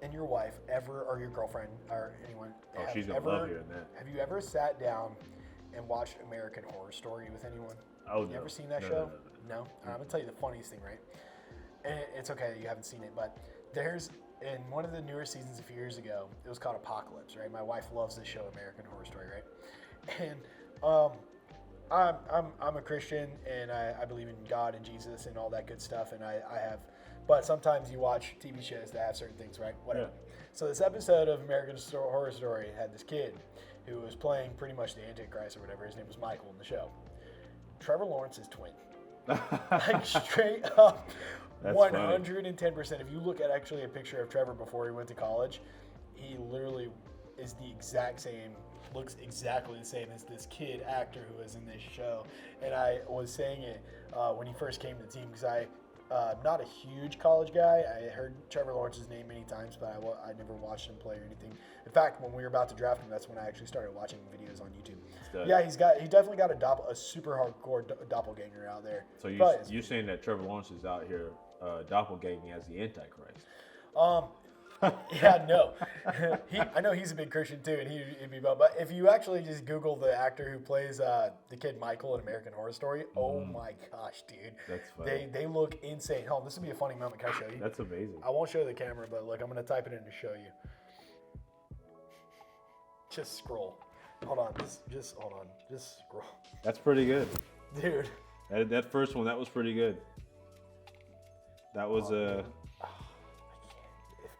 and your wife ever, or your girlfriend, or anyone? Oh, have she's gonna ever, love hearing that. Have you ever sat down and watched American Horror Story with anyone? Oh, You no. ever seen that No, show? no. No? I'm gonna tell you the funniest thing, right? And it's okay that you haven't seen it, but there's in one of the newer seasons a few years ago, it was called Apocalypse, right? My wife loves this show, American Horror Story, right? And I'm a Christian, and I believe in God and Jesus and all that good stuff, and I have, but sometimes you watch TV shows that have certain things, right? Whatever. Yeah. So this episode of American Horror Story had this kid who was playing pretty much the Antichrist or whatever. His name was Michael in the show. Trevor Lawrence's twin. Like straight up, That's 110%. If you look at actually a picture of Trevor before he went to college, he literally is the exact same, looks exactly the same as this kid actor who was in this show. And I was saying it when he first came to the team because I'm not a huge college guy. I heard Trevor Lawrence's name many times, but I never watched him play or anything. In fact, when we were about to draft him, that's when I actually started watching videos on YouTube. Yeah, he definitely got a super hardcore doppelganger out there. So you're saying that Trevor Lawrence is out here doppelganging as the Antichrist? Yeah, no. I know he's a big Christian too, and he'd be but if you actually just Google the actor who plays the kid Michael in American Horror Story, oh my gosh, dude. That's funny. They look insane. Hold on, this would be a funny moment. Can I show you? That's amazing. I won't show the camera, but look, I'm going to type it in to show you. Just scroll. Hold on. Just hold on. Just scroll. That's pretty good. Dude. That first one, that was pretty good. That was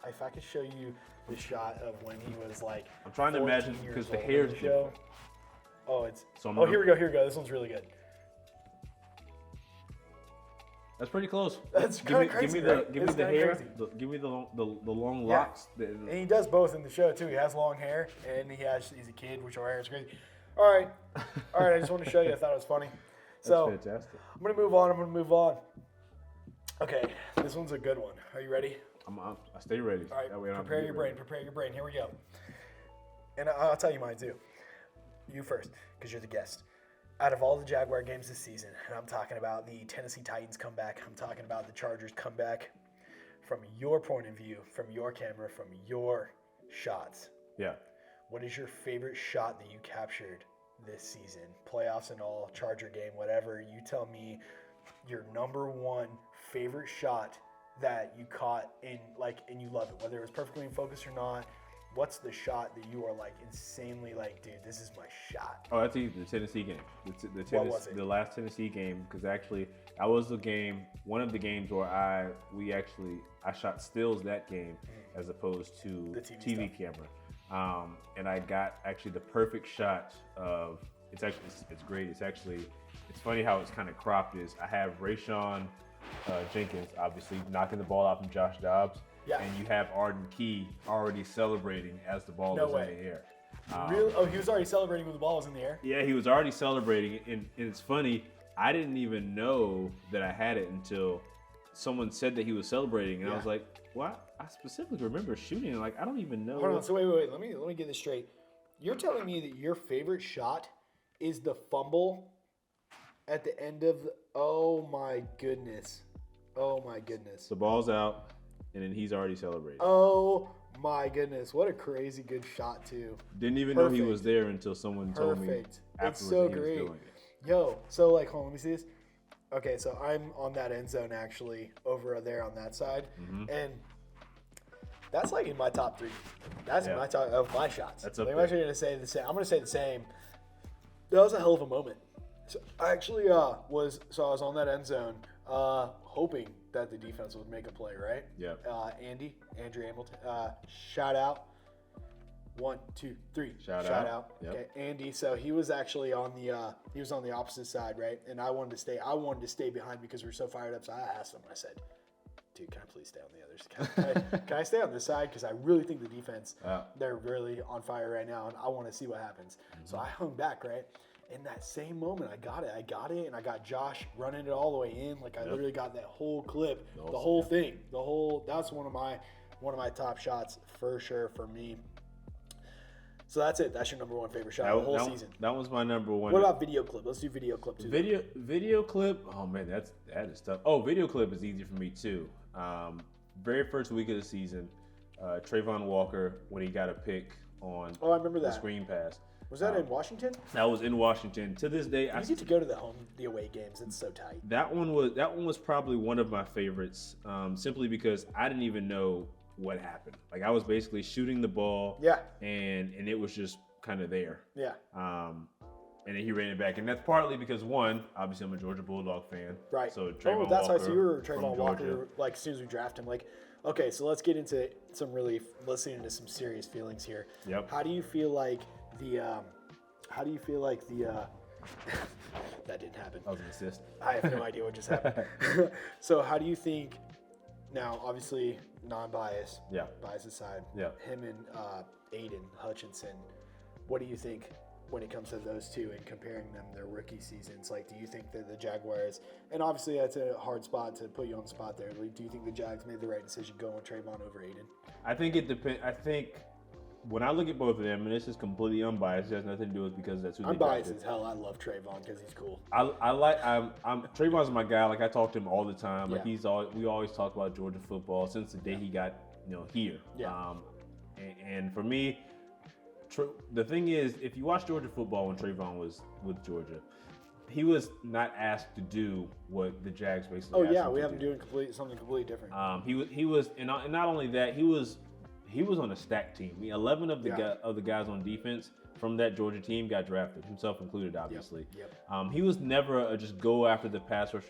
If I could show you the shot of when he was like, I'm trying to imagine because the hair is different. Oh, it's. So here we go. Here we go. This one's really good. That's pretty close. That's kind of crazy. Give me the hair. Give me the long locks. And he does both in the show too. He has long hair, and he's a kid, which our hair is crazy. All right. I just want to show you. I thought it was funny. So that's fantastic. I'm gonna move on. Okay, this one's a good one. Are you ready? I stay ready. All right, prepare your brain. Here we go. And I'll tell you mine too. You first, because you're the guest. Out of all the Jaguar games this season, and I'm talking about the Tennessee Titans comeback, I'm talking about the Chargers comeback, from your point of view, from your camera, from your shots. Yeah. What is your favorite shot that you captured this season? Playoffs and all, Charger game, whatever. You tell me your number one favorite shot that you caught and you love it, whether it was perfectly in focus or not. What's the shot that you are like insanely like, dude, this is my shot? Oh, that's the Tennessee game. What was it? The last Tennessee game, because actually that was one of the games where I shot stills that game as opposed to the TV camera. And I got actually the perfect shot of it's great. It's funny how it's kind of cropped. I have Rayshon Jenkins obviously knocking the ball out from Josh Dobbs. Yeah. And you have Arden Key already celebrating as the ball was in the air. Really? Oh, he was already celebrating when the ball was in the air? Yeah, he was already celebrating. And it's funny, I didn't even know that I had it until someone said that he was celebrating. And I was like, well, I specifically remember shooting it. Like, I don't even know. Hold on. So wait. Let me get this straight. You're telling me that your favorite shot is the fumble at the end of oh my goodness. The ball's out. And then he's already celebrating. Oh my goodness! What a crazy good shot too. Didn't even know he was there until someone told me afterwards. It's so he great. was doing it. Yo, so like, hold on, let me see this. Okay, so I'm on that end zone actually over there on that side, and that's like in my top 3. That's in my top of my shots. That's up I'm there. actually gonna say the same. I'm gonna say the same. That was a hell of a moment. So I actually I was on that end zone, hoping that the defense would make a play, right? Yeah. Andrew Hamilton, shout out. 1, 2, 3. Shout out. Yep. Okay, Andy. So he was actually on the opposite side, right? And I wanted to stay behind because we were so fired up. So I asked him. I said, "Dude, can I please stay on the others? Can I stay on this side? Because I really think the defense, they're really on fire right now, and I want to see what happens." So I hung back, right? In that same moment, I got it, and I got Josh running it all the way in. Like I literally got that whole clip, the whole thing, That's one of my top shots for sure for me. So that's it. That's your number one favorite shot of the whole season. That was my number one. What about video clip? Let's do video clip too. Video clip. Oh man, that is tough. Oh, video clip is easy for me too. Very first week of the season, Trayvon Walker when he got a pick on. I remember the that screen pass. Was that in Washington? That was in Washington. To this day, you get to go to the away games. It's so tight. That one was probably one of my favorites, simply because I didn't even know what happened. Like I was basically shooting the ball, and it was just kind of there. Yeah. And then he ran it back, and that's partly because one, obviously I'm a Georgia Bulldog fan, Right. So Trayvon that's Walker why. So you were from Trayvon Georgia. Walker. Like as soon as we draft him, like, okay, so let's get into some really listening into some serious feelings here. Yep. How do you feel like the? That didn't happen. That was an assist. I have no idea what just happened. So how do you think? Now, obviously, non-bias. Yeah. Bias aside. Yeah. Him and Aiden Hutchinson. What do you think when it comes to those two and comparing them their rookie seasons? Like, do you think that the Jaguars, and obviously that's a hard spot to put you on the spot there. Like, do you think the Jags made the right decision going with Trayvon over Aiden? I think it depends. I think when I look at both of them, and this is completely unbiased, it has nothing to do with because that's who they Unbiased drafted. as hell. I love Trayvon because he's cool. I'm Trayvon's my guy. Like I talk to him all the time. Like Yeah. we always talk about Georgia football since the day he got here. Yeah. And for me, the thing is, if you watch Georgia football when Trayvon was with Georgia, he was not asked to do what the Jags basically. Oh yeah, asked him we to have him do. doing something completely different. He was, and not only that, he was on a stacked team. 11 of the guys on defense from that Georgia team got drafted, himself included, obviously. Yep. He was never a just go after the pass rush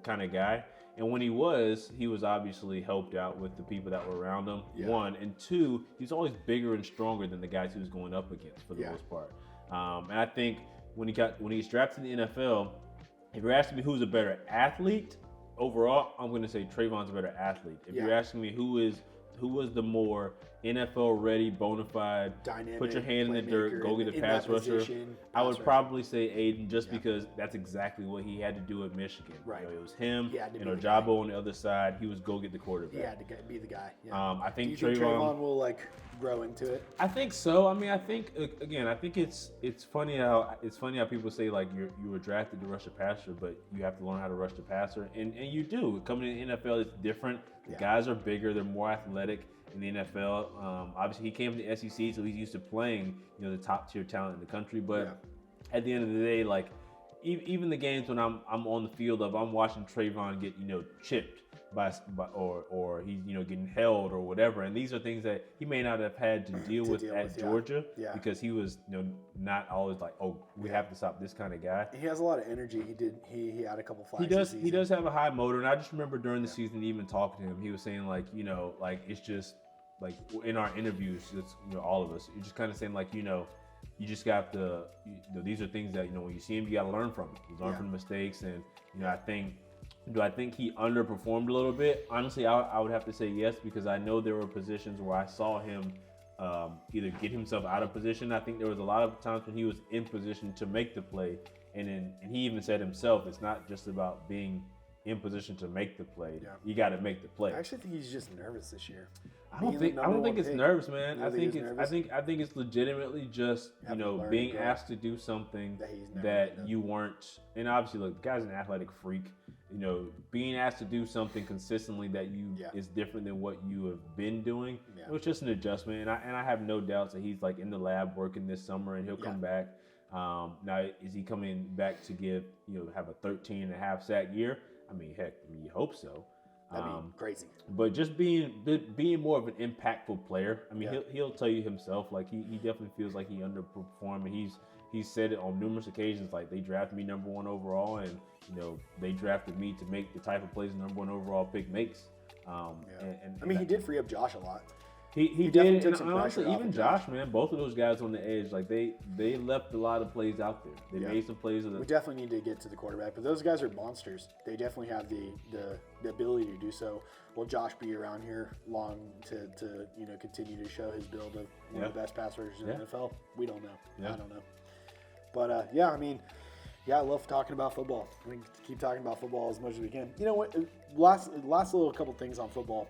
kind of guy. And when he was obviously helped out with the people that were around him. Yeah. One, and two, he's always bigger and stronger than the guys he was going up against for the most part. And I think when he's drafted in the NFL, if you're asking me who's a better athlete overall, I'm going to say Trayvon's a better athlete. If you're asking me who was the more NFL ready, bona fide, Dynamic, put your hand in the dirt, go get a pass rusher, I would probably say Aiden just because that's exactly what he had to do at Michigan. Right. It was him and Ojabo on the other side. He was go get the quarterback. He had to be the guy. Yeah. I think Do you think Trayvon will like grow into it? I think so. I mean, I think it's funny how people say like you were drafted to rush a passer, but you have to learn how to rush the passer, and you do. Coming in the NFL, it's different. The guys are bigger, they're more athletic in the NFL. Obviously, he came from the SEC, so he's used to playing the top tier talent in the country. But at the end of the day, like even the games when I'm on the field I'm watching Trayvon get chipped by or he's getting held or whatever, and these are things that he may not have had to deal with at Georgia because he was not always like, oh, we have to stop this kind of guy. He has a lot of energy. He had a couple flags. He does have a high motor, and I just remember during the season even talking to him, he was saying like like it's just like in our interviews, it's all of us, you're just kind of saying like you just got to these are things that when you see him, you got to learn from him. You learn from the mistakes, and Do I think he underperformed a little bit? Honestly, I would have to say yes, because I know there were positions where I saw him either get himself out of position. I think there was a lot of times when he was in position to make the play, and he even said himself, it's not just about being in position to make the play. Yeah. You got to make the play. I actually think he's just nervous this year. I don't think it's nerves, man. I think it's legitimately just being asked to do something that you weren't. And obviously, look, the guy's an athletic freak. Being asked to do something consistently that is different than what you have been doing. Yeah. It was just an adjustment, and I have no doubts that he's like in the lab working this summer, and he'll come back. Now, is he coming back to give have a 13.5 sack year? I mean, heck, you hope so. That'd be crazy. But just being more of an impactful player. I mean, he'll tell you himself, like he definitely feels like he underperformed, and he's said it on numerous occasions. Like, they drafted me number 1 overall, and they drafted me to make the type of plays the number 1 overall pick makes. He did free up Josh a lot. He did, and honestly, even Josh, man, both of those guys on the edge, like they left a lot of plays out there. They made some plays. We definitely need to get to the quarterback, but those guys are monsters. They definitely have the ability to do so. Will Josh be around here long to continue to show his build of one of the best pass rushers in the NFL? We don't know. I don't know. But I love talking about football. We can keep talking about football as much as we can. You know what? Last little couple things on football.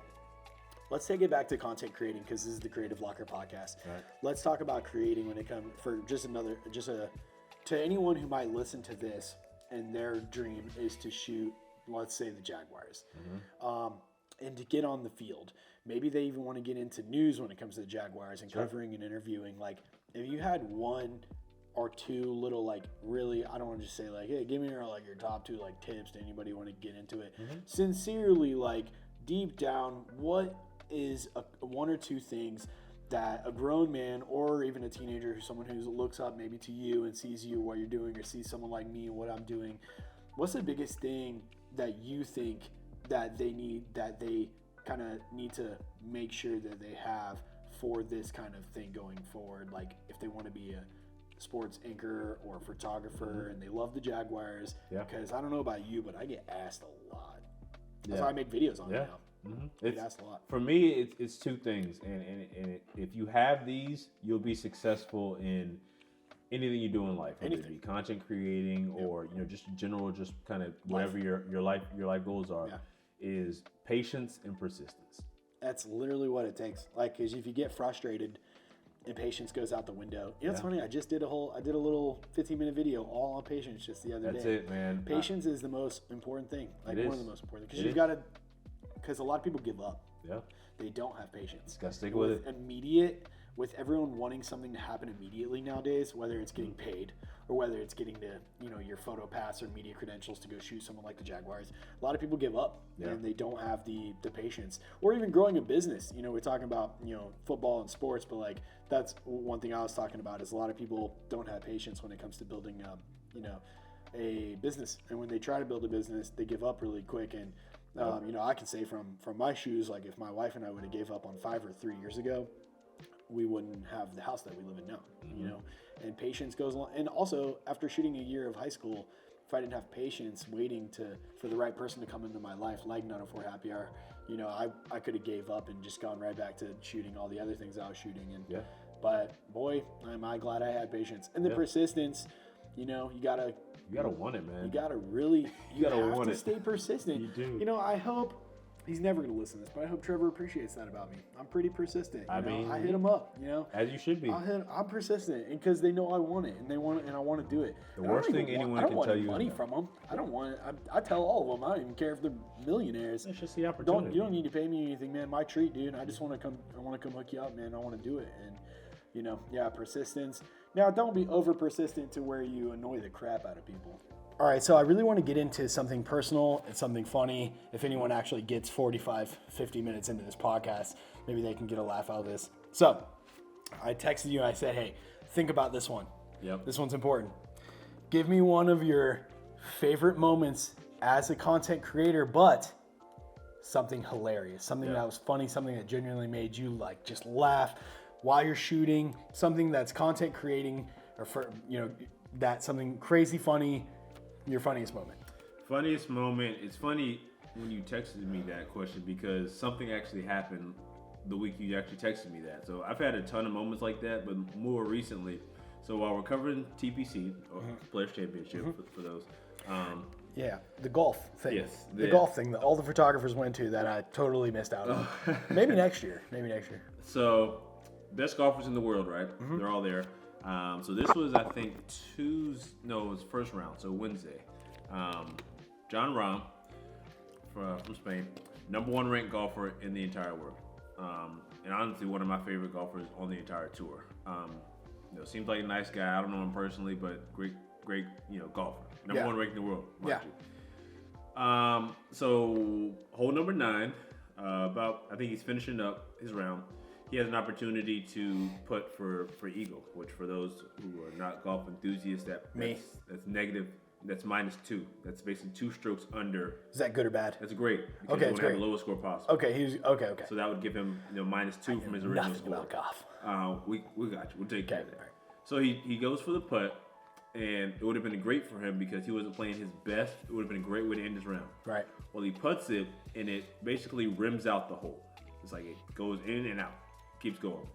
Let's take it back to content creating, because this is the Creative Locker podcast. Right. Let's talk about creating when it comes to anyone who might listen to this and their dream is to shoot, let's say, the Jaguars, and to get on the field. Maybe they even want to get into news when it comes to the Jaguars and covering and interviewing. Like, if you had one or two little, like, really, I don't want to just say like, hey, give me your top 2 like tips to anybody who want to get into it. Sincerely, like, deep down, what is one or two things that a grown man or even a teenager, someone who looks up maybe to you and sees you what you're doing, or sees someone like me and what I'm doing, what's the biggest thing that you think that they kind of need to make sure that they have for this kind of thing going forward? Like if they want to be a sports anchor or photographer and they love the Jaguars, because I don't know about you, but I get asked a lot. That's why I make videos on it now. I get asked a lot. For me, it's two things, and if you have these, you'll be successful in anything you do in life, whether it be content creating or just general, just kind of whatever your life goals are. Is patience and persistence. That's literally what it takes. Like, because if you get frustrated and patience goes out the window, it's funny. I did a little 15-minute video all on patience just the other day. That's it, man. Patience is the most important thing. Like one of the most important things. Because because a lot of people give up. Yeah. They don't have patience. Gotta stick with it. With everyone wanting something to happen immediately nowadays, whether it's getting paid or whether it's getting to, your photo pass or media credentials to go shoot someone like the Jaguars, a lot of people give up and they don't have the patience. Or even growing a business. We're talking about, football and sports, but like that's one thing I was talking about is a lot of people don't have patience when it comes to building, a business. And when they try to build a business, they give up really quick. And I can say from my shoes, like if my wife and I would have gave up on 5 or 3 years ago, we wouldn't have the house that we live in now, and patience goes along. And also after shooting a year of high school, if I didn't have patience waiting for the right person to come into my life, like 904 Happy Hour, I could have gave up and just gone right back to shooting all the other things I was shooting. And, but boy, am I glad I had patience and the persistence. You gotta want it, man. You have to stay persistent. You do. I hope he's never going to listen to this, but I hope Trevor appreciates that about me. I'm pretty persistent. I hit him up, As you should be. I'm persistent, and because they know I want it, and I want to do it. The worst thing anyone can tell you. I don't want money from them. I don't want it. I tell all of them. I don't even care if they're millionaires. It's just the opportunity. You don't need to pay me anything, man. My treat, dude. I just want to come. I want to come hook you up, man. I want to do it, and persistence. Now, don't be over persistent to where you annoy the crap out of people. All right, so I really want to get into something personal and something funny. If anyone actually gets 45, 50 minutes into this podcast, maybe they can get a laugh out of this. So I texted you and I said, hey, think about this one. Yep. This one's important. Give me one of your favorite moments as a content creator, but something hilarious, something that was funny, something that genuinely made you like just laugh while you're shooting, something that's content creating, or for that's something crazy funny. Your funniest moment. Funniest moment. It's funny when you texted me that question because something actually happened the week you actually texted me that. So I've had a ton of moments like that, but more recently. So while we're covering TPC, or Players Championship for those. The golf thing. Yes. The golf thing that all the photographers went to that I totally missed out on. Maybe next year. So best golfers in the world, right? They're all there. So this was, I think, it was first round, so Wednesday. John Rahm from Spain, number 1 ranked golfer in the entire world. And honestly, one of my favorite golfers on the entire tour. Seems like a nice guy. I don't know him personally, but great, golfer. Number 1 ranked in the world. So hole number 9, I think he's finishing up his round. He has an opportunity to putt for eagle, which for those who are not golf enthusiasts, that's negative. That's -2. That's basically 2 strokes under. Is that good or bad? That's great. Because he want to have the lowest score possible. Okay, okay. So that would give him -2 from his original score. Nothing about golf. We got you. We'll take care of that. Right. So he goes for the putt, and it would have been great for him because he wasn't playing his best. It would have been a great way to end his round. Right. Well, he putts it, and it basically rims out the hole. It's like it goes in and out. Keeps going.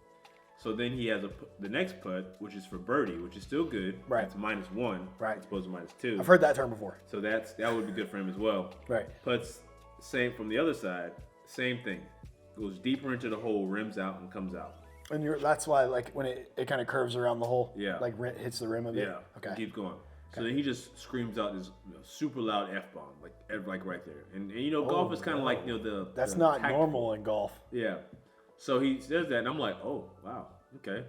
So then he has the next putt, which is for birdie, which is still good. Right. It's -1. Right. As opposed to -2. I've heard that term before. So that would be good for him as well. Right. Putts same from the other side, same thing. Goes deeper into the hole, rims out, and comes out. And that's why, like, when it kind of curves around the hole. Yeah. Like hits the rim of it. Yeah. Okay. And keeps going. So then he just screams out this super loud F-bomb, like right there. And golf is kind of like the. That's the not normal in golf. Yeah. So he says that, and I'm like, oh, wow, okay.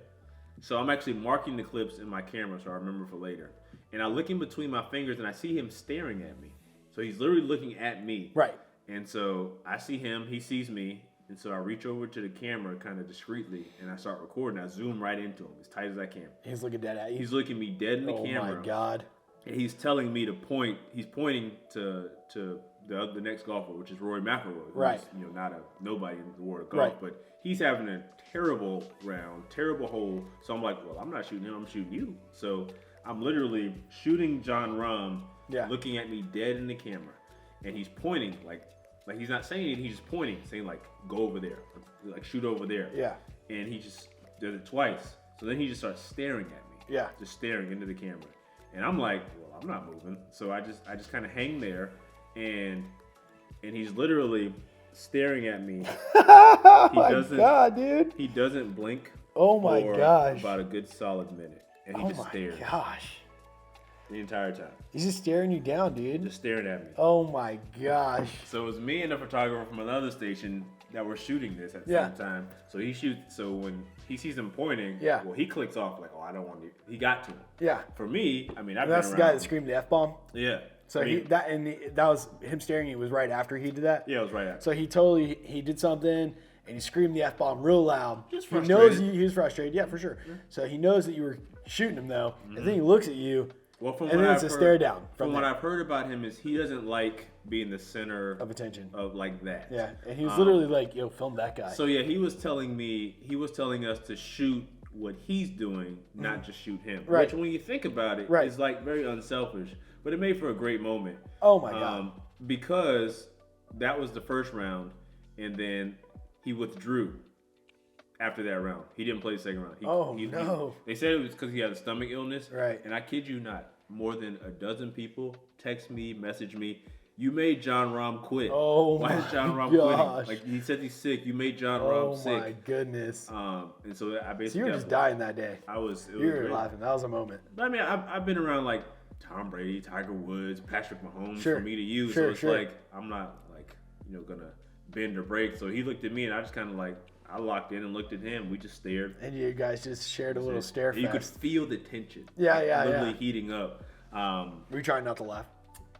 So I'm actually marking the clips in my camera so I remember for later. And I look in between my fingers, and I see him staring at me. So he's literally looking at me. Right. And so I see him, he sees me, And so I reach over to the camera kind of discreetly, and I start recording. I zoom right into him as tight as I can. He's looking dead at you. He's looking me dead in the camera. Oh my God. And he's telling me to point. He's pointing to the next golfer, which is Rory McIlroy, who's right. Not a nobody in the world of golf, right. but he's having a terrible round, terrible hole. So I'm like, well, I'm not shooting him. I'm shooting you. So I'm literally shooting John Rahm, looking at me dead in the camera, and he's pointing like he's not saying it. He's just pointing, saying like, go over there, like shoot over there. Yeah. And he just does it twice. So then he just starts staring at me. Yeah. Just staring into the camera. And I'm like, well, I'm not moving. So I just kind of hang there, and he's literally staring at me. Oh my God, dude. He doesn't blink. Oh my gosh. About a good solid minute, and he just stares. Oh my gosh. The entire time. He's just staring you down, dude. Just staring at me. Oh my gosh. So it was me and a photographer from another station that were shooting this at the same time. So he shoots. So when he sees him pointing, well, he clicks off like, oh, I don't want to. He got to him. Yeah. For me, I mean, that's the guy that screamed the F-bomb. Yeah. So that was him staring. It was right after he did that. Yeah, it was right after. So he did something and he screamed the F-bomb real loud. He was frustrated. He knows he was frustrated. Yeah, for sure. Yeah. So he knows that you were shooting him though, and then he looks at you. Well, and then it's a stare down. From what I've heard about him is he doesn't like being the center of attention of like that. Yeah, and he was literally like, "Yo, film that guy." So yeah, he was telling us to shoot what he's doing, not just shoot him. Right. Which, when you think about it, is like very unselfish. But it made for a great moment. Oh my God! Because that was the first round, and then he withdrew after that round. He didn't play the second round. They said it was because he had a stomach illness. Right. And I kid you not, more than a dozen people text me, message me, you made John Rahm quit. Oh, why is John Rahm quitting? Like, he said he's sick. You made John Rahm sick. Oh my goodness. And so I basically. So you were just dying that day. You were laughing. That was a moment. But I mean, I've been around like Tom Brady, Tiger Woods, Patrick Mahomes for me to use. So it's like, I'm not like, gonna bend or break. So he looked at me and I just kind of like, I locked in and looked at him. We just stared. And you guys just shared a little stare fest. You could feel the tension. Literally heating up. Were you trying not to laugh?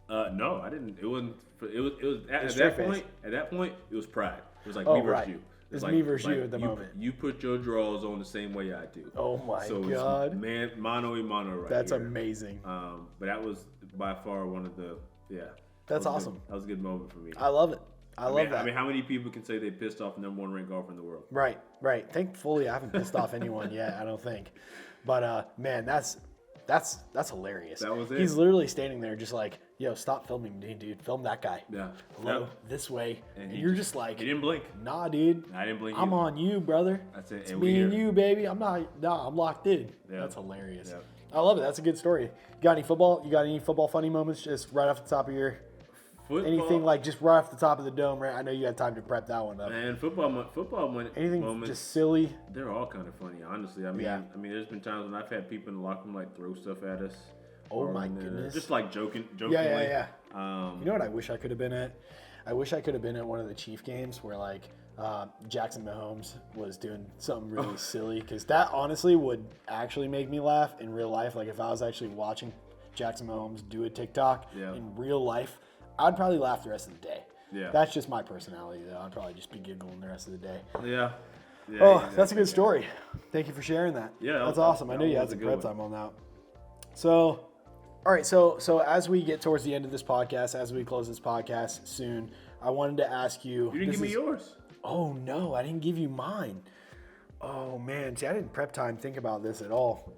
No, I didn't. It wasn't. It was at that point. At that point, it was pride. It was like me versus you. It's like, me versus you at the moment. You put your drawers on the same way I do. Oh my God. It's mano a mano right That's here. Amazing. But that was by far one of the That's awesome. That was a good moment for me. I love it. I love that. I mean, how many people can say they pissed off the #1 ranked golfer in the world? Right. Thankfully, I haven't pissed off anyone yet. I don't think. But man, that's hilarious. That was it. He's literally standing there, just like, "Yo, stop filming me, dude. Film that guy. Yeah. Hello, this way." And you're just like, he didn't blink. Nah, dude. I didn't blink. I'm on you, brother. That's it. It's me and you, baby. I'm locked in. Yeah. That's hilarious. Yeah. I love it. That's a good story. You got any football? You got any football funny moments? Just right off the top of your. Football. Anything like just right off the top of the dome, right? I know you had time to prep that one up. Man, football anything moments, just silly. They're all kind of funny, honestly. I mean, there's been times when I've had people in the locker room like throw stuff at us. Oh my goodness! Just like jokingly. Yeah. You know what I wish I could have been at? I wish I could have been at one of the Chief games where like Jackson Mahomes was doing something really silly, because that honestly would actually make me laugh in real life. Like if I was actually watching Jackson Mahomes do a TikTok in real life, I'd probably laugh the rest of the day. Yeah. That's just my personality, though. I'd probably just be giggling the rest of the day. Yeah. Exactly. That's a good story. Thank you for sharing that. Yeah. That's awesome. I know you had some prep time on that. So, all right. So as we get towards the end of this podcast, as we close this podcast soon, I wanted to ask you. You didn't give me yours. Oh, no. I didn't give you mine. Oh, man. See, I didn't prep time think about this at all.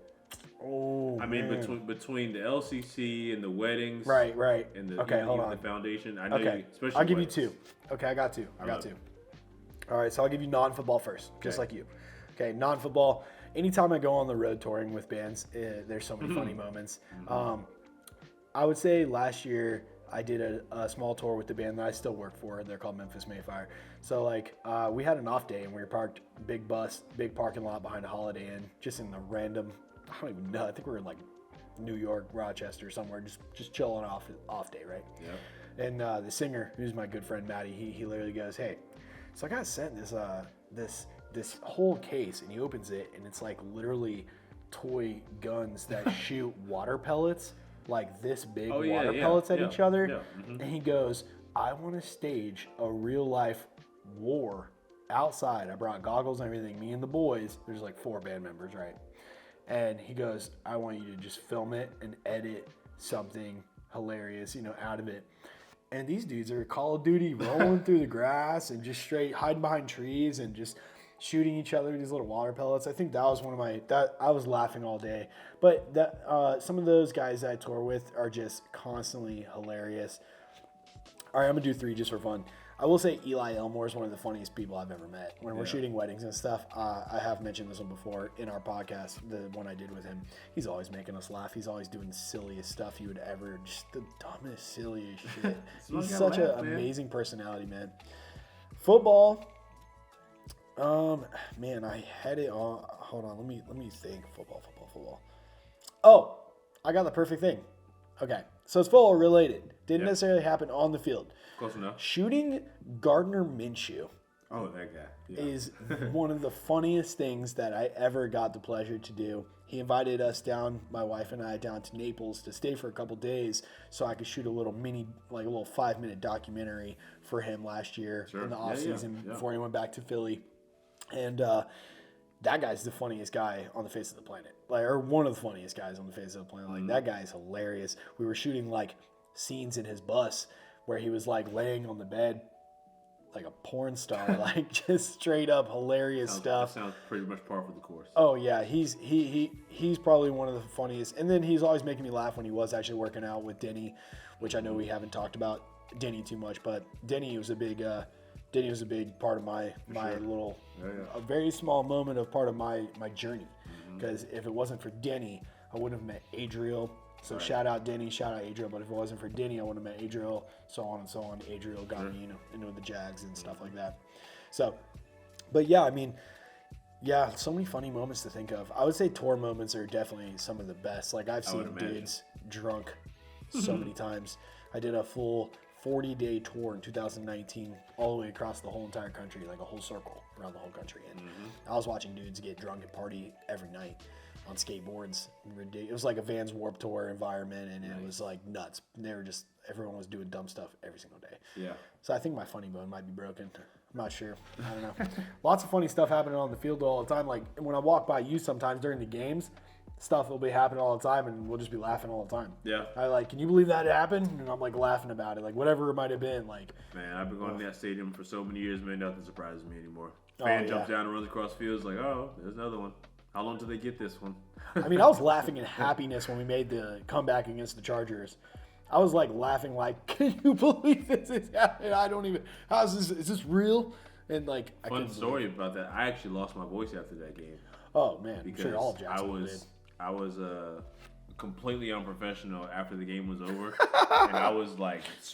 Oh, I mean, between the LCC and the weddings, right, and the hold on. the foundation. I know you, especially. I'll give you two. Okay, I got two. All right, so I'll give you non-football first, just like you. Okay, non-football. Anytime I go on the road touring with bands, there's so many funny moments. I would say last year I did a small tour with the band that I still work for. They're called Memphis Mayfire. So like we had an off day and we were parked big parking lot behind a Holiday Inn, just in the random. I don't even know. I think we were in like New York, Rochester, somewhere, just chilling off day, right? Yeah. And the singer, who's my good friend Maddie, he literally goes, "Hey, so I got sent this whole case," and he opens it, and it's like literally toy guns that shoot water pellets, like this big pellets at each other. Yeah. And he goes, "I want to stage a real life war outside. I brought goggles and everything. Me and the boys, there's like 4 band members, right? And he goes, I want you to just film it and edit something hilarious, out of it. And these dudes are Call of Duty rolling through the grass and just straight hiding behind trees and just shooting each other with these little water pellets. I think that was I was laughing all day. But some of those guys that I tour with are just constantly hilarious. All right, I'm going to do 3 just for fun. I will say Eli Elmore is one of the funniest people I've ever met. When we're shooting weddings and stuff, I have mentioned this one before in our podcast, the one I did with him. He's always making us laugh. He's always doing the silliest stuff you would ever, just the dumbest, silliest shit. He's such an amazing personality, man. Football, man, I had it on. Hold on, let me think. Football. Oh, I got the perfect thing. Okay, so it's football related. Didn't necessarily happen on the field. Close enough. Shooting Gardner Minshew Oh, that guy. Yeah. is one of the funniest things that I ever got the pleasure to do. He invited us down, my wife and I, down to Naples to stay for a couple days so I could shoot a little 5-minute documentary for him last year in the off season before he went back to Philly. And that guy's the funniest guy on the face of the planet, or one of the funniest guys on the face of the planet. That guy is hilarious. We were shooting scenes in his bus where he was laying on the bed like a porn star, just straight up hilarious stuff. Sounds pretty much par for the course. Oh yeah, he's probably one of the funniest. And then he's always making me laugh when he was actually working out with Denny, which I know we haven't talked about Denny too much, but Denny was a big part of my little, a very small moment of part of my journey. Because if it wasn't for Denny, I wouldn't have met Adriel. So shout out Denny, shout out Adriel. But if it wasn't for Denny, I wouldn't have met Adriel, so on and so on. Adriel got me, into the Jags and stuff like that. So, but yeah, so many funny moments to think of. I would say tour moments are definitely some of the best. I've seen dudes drunk so many times. I did a full 40-day tour in 2019 all the way across the whole entire country, a whole circle around the whole country. And I was watching dudes get drunk and party every night on skateboards. It was like a Vans Warped Tour environment, and it was nuts. They were everyone was doing dumb stuff every single day. Yeah. So I think my funny bone might be broken. I'm not sure. I don't know. Lots of funny stuff happening on the field all the time. When I walk by you sometimes during the games, stuff will be happening all the time, and we'll just be laughing all the time. Yeah. Can you believe that happened? And I'm laughing about it, whatever it might have been. Man, I've been going to that stadium for so many years, man. Nothing surprises me anymore. Fan jumps down and runs across the field. It's oh, there's another one. How long till they get this one? I was laughing in happiness when we made the comeback against the Chargers. I was laughing can you believe this is happening? I don't even, is this real? And fun story about that. I actually lost my voice after that game. Oh man, because I'm sure all of Jacksonville did. I was completely unprofessional after the game was over, and I was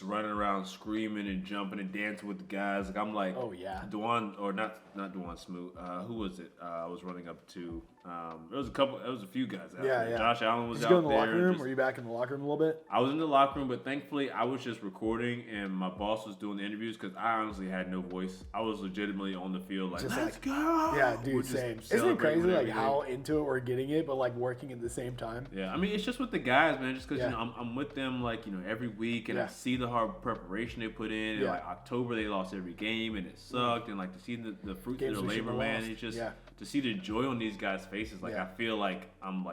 running around screaming and jumping and dancing with the guys. I'm oh yeah, Dwan, or not Dwan Smoot. Who was it? I was running up to. There was a few guys out there. Yeah. Josh Allen was out there. Did you go in the locker room? Were you back in the locker room a little bit? I was in the locker room, but thankfully I was just recording, and my boss was doing the interviews because I honestly had no voice. I was legitimately on the field let's go. Yeah, dude, same. Isn't it crazy how into it we're getting it, but working at the same time? Yeah, it's just with the guys, man. Just because I'm with them every week, and I see the hard preparation they put in. And October they lost every game, and it sucked. And to see the fruits of their labor, man, it's just to see the joy on these guys' faces. I feel I'm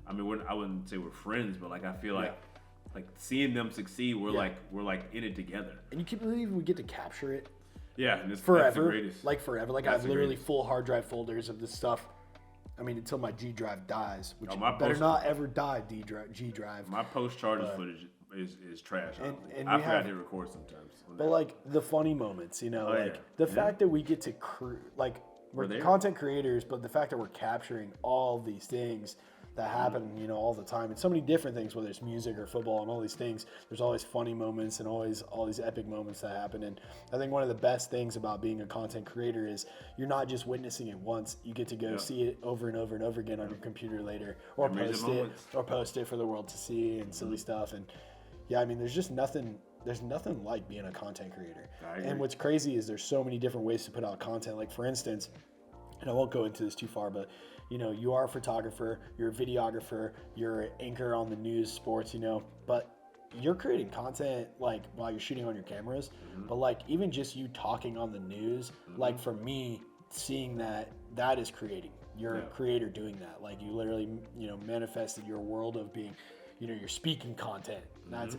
I wouldn't say we're friends, but I feel seeing them succeed, we're we're in it together. And you can't believe we get to capture it. Yeah, and it's forever. That's the greatest. Forever. I have literally full hard drive folders of this stuff. Until my G drive dies, which better not ever die. G drive. My post Chargers footage is trash. And I forgot to record sometimes. But the funny moments, the fact that we get to we're content creators, but the fact that we're capturing all these things that happen, all the time, and so many different things, whether it's music or football and all these things, there's always funny moments and always all these epic moments that happen. And I think one of the best things about being a content creator is you're not just witnessing it once, you get to go see it over and over and over again on your computer later, or post it for the world to see and silly stuff. And there's nothing like being a content creator. And what's crazy is there's so many different ways to put out content. For instance, and I won't go into this too far, but you are a photographer, you're a videographer, you're an anchor on the news, sports, but you're creating content like while you're shooting on your cameras, but like even just you talking on the news, like for me, seeing that is creating. You're a creator doing that. Like you literally, manifested your world of being, you're speaking content.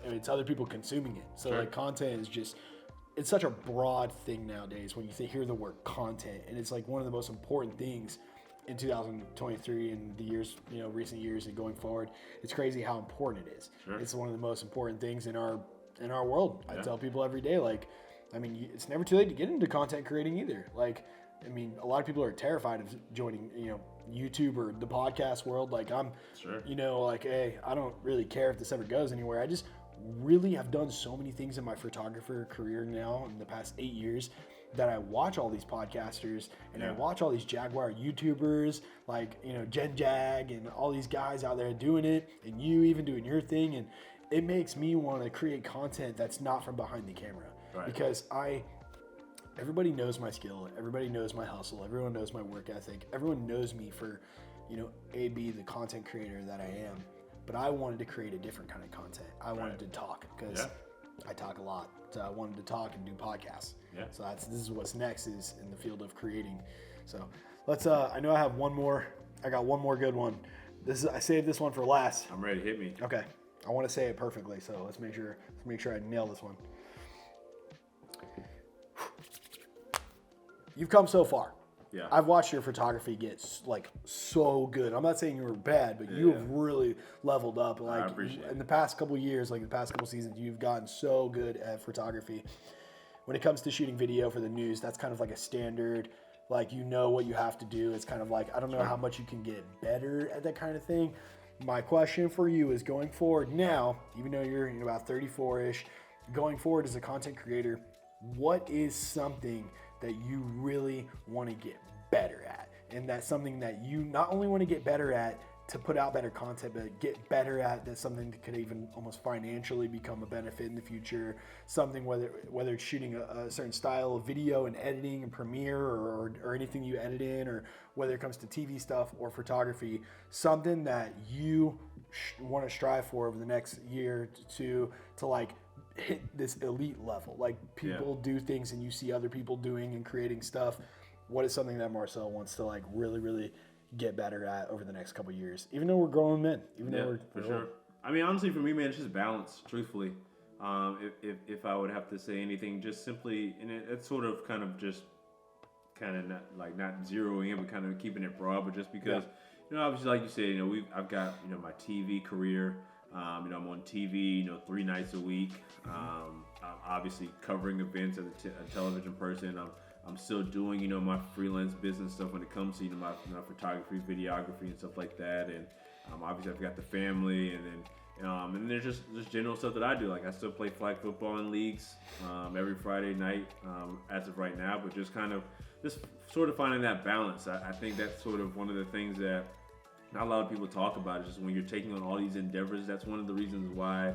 It's other people consuming it. So like content is just, it's such a broad thing nowadays when you hear the word content, and it's like one of the most important things in 2023 and the years, recent years and going forward. It's crazy how important it is. It's one of the most important things in our world. I tell people every day, like, it's never too late to get into content creating either. Like, a lot of people are terrified of joining, YouTube or the podcast world. Like I'm, like, hey, I don't really care if this ever goes anywhere. I just really have done so many things in my photographer career now in the past 8 years that I watch all these podcasters and I watch all these Jaguar YouTubers like, Jen Jag and all these guys out there doing it, and you even doing your thing. And it makes me want to create content that's not from behind the camera because everybody knows my skill. Everybody knows my hustle. Everyone knows my work ethic. Everyone knows me for, be the content creator that I am. But I wanted to create a different kind of content. I wanted to talk because I talk a lot. So I wanted to talk and do podcasts. So this is what's next is in the field of creating. So let's, I know I have one more. I got one more good one. I saved this one for last. I'm ready. Hit me. Okay. I want to say it perfectly. So let's make sure I nail this one. You've come so far. Yeah. I've watched your photography get like so good. I'm not saying you were bad, but you have really leveled up. Like I appreciate it. In the past couple years, like the past couple seasons, you've gotten so good at photography. When it comes to shooting video for the news, that's kind of like a standard. Like what you have to do. It's kind of like I don't know how much you can get better at that kind of thing. My question for you is going forward now, even though you're about 34-ish, going forward as a content creator, what is something that you really want to get better at? And that's something that you not only want to get better at to put out better content, but get better at that's something that could even almost financially become a benefit in the future. Something whether it's shooting a certain style of video and editing and Premiere or anything you edit in, or whether it comes to TV stuff or photography, something that you want to strive for over the next year to like hit this elite level. Like people do things and you see other people doing and creating stuff. What is something that Marcel wants to like really, really get better at over the next couple of years, even though we're grown men, even though we're for sure. Honestly, for me, man, it's just balance, truthfully. If I would have to say anything, just simply, and it's sort of kind of just kind of not zeroing in, but kind of keeping it broad, but just because, obviously, like you said, I've got, my TV career. I'm on TV, 3 nights a week. I'm obviously covering events as a television person. I'm still doing, my freelance business stuff when it comes to, my photography, videography, and stuff like that. And obviously I've got the family, and then there's just general stuff that I do. Like I still play flag football in leagues every Friday night as of right now. But just sort of finding that balance. I think that's sort of one of the things that not a lot of people talk about. Is just when you're taking on all these endeavors, that's one of the reasons why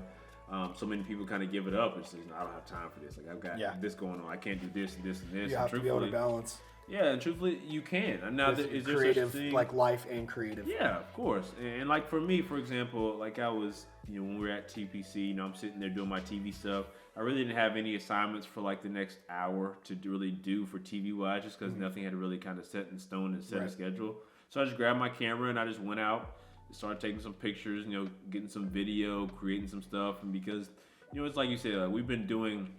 so many people kind of give it up. It's like, I don't have time for this. Like I've got this going on. I can't do this and this and this. You have to be able to balance. Yeah, and truthfully, you can. And now, is there creative, such thing? like life and creative. Yeah, of course. And like for me, for example, like I was, when we were at TPC, I'm sitting there doing my TV stuff. I really didn't have any assignments for like the next hour to really do for TV wise, just because nothing had really kind of set in stone and set a schedule. So I just grabbed my camera and I just went out, started taking some pictures, getting some video, creating some stuff. And because, it's like you said, like we've been doing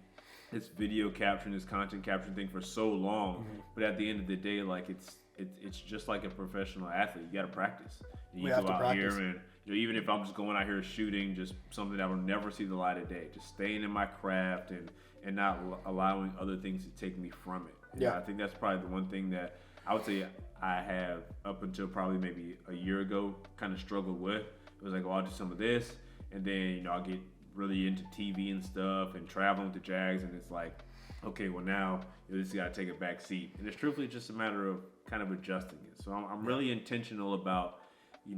this video capturing, this content capturing thing for so long, but at the end of the day, like it's just like a professional athlete. You got to practice. And you go out here and even if I'm just going out here shooting just something that will never see the light of day, just staying in my craft and not allowing other things to take me from it. And I think that's probably the one thing that I would say I have up until probably maybe a year ago kind of struggled with. It was like, I'll do some of this, and then I'll get really into TV and stuff and traveling with the Jags, and it's like, okay, well now this got to take a back seat. And it's truthfully just a matter of kind of adjusting it. So I'm really intentional about,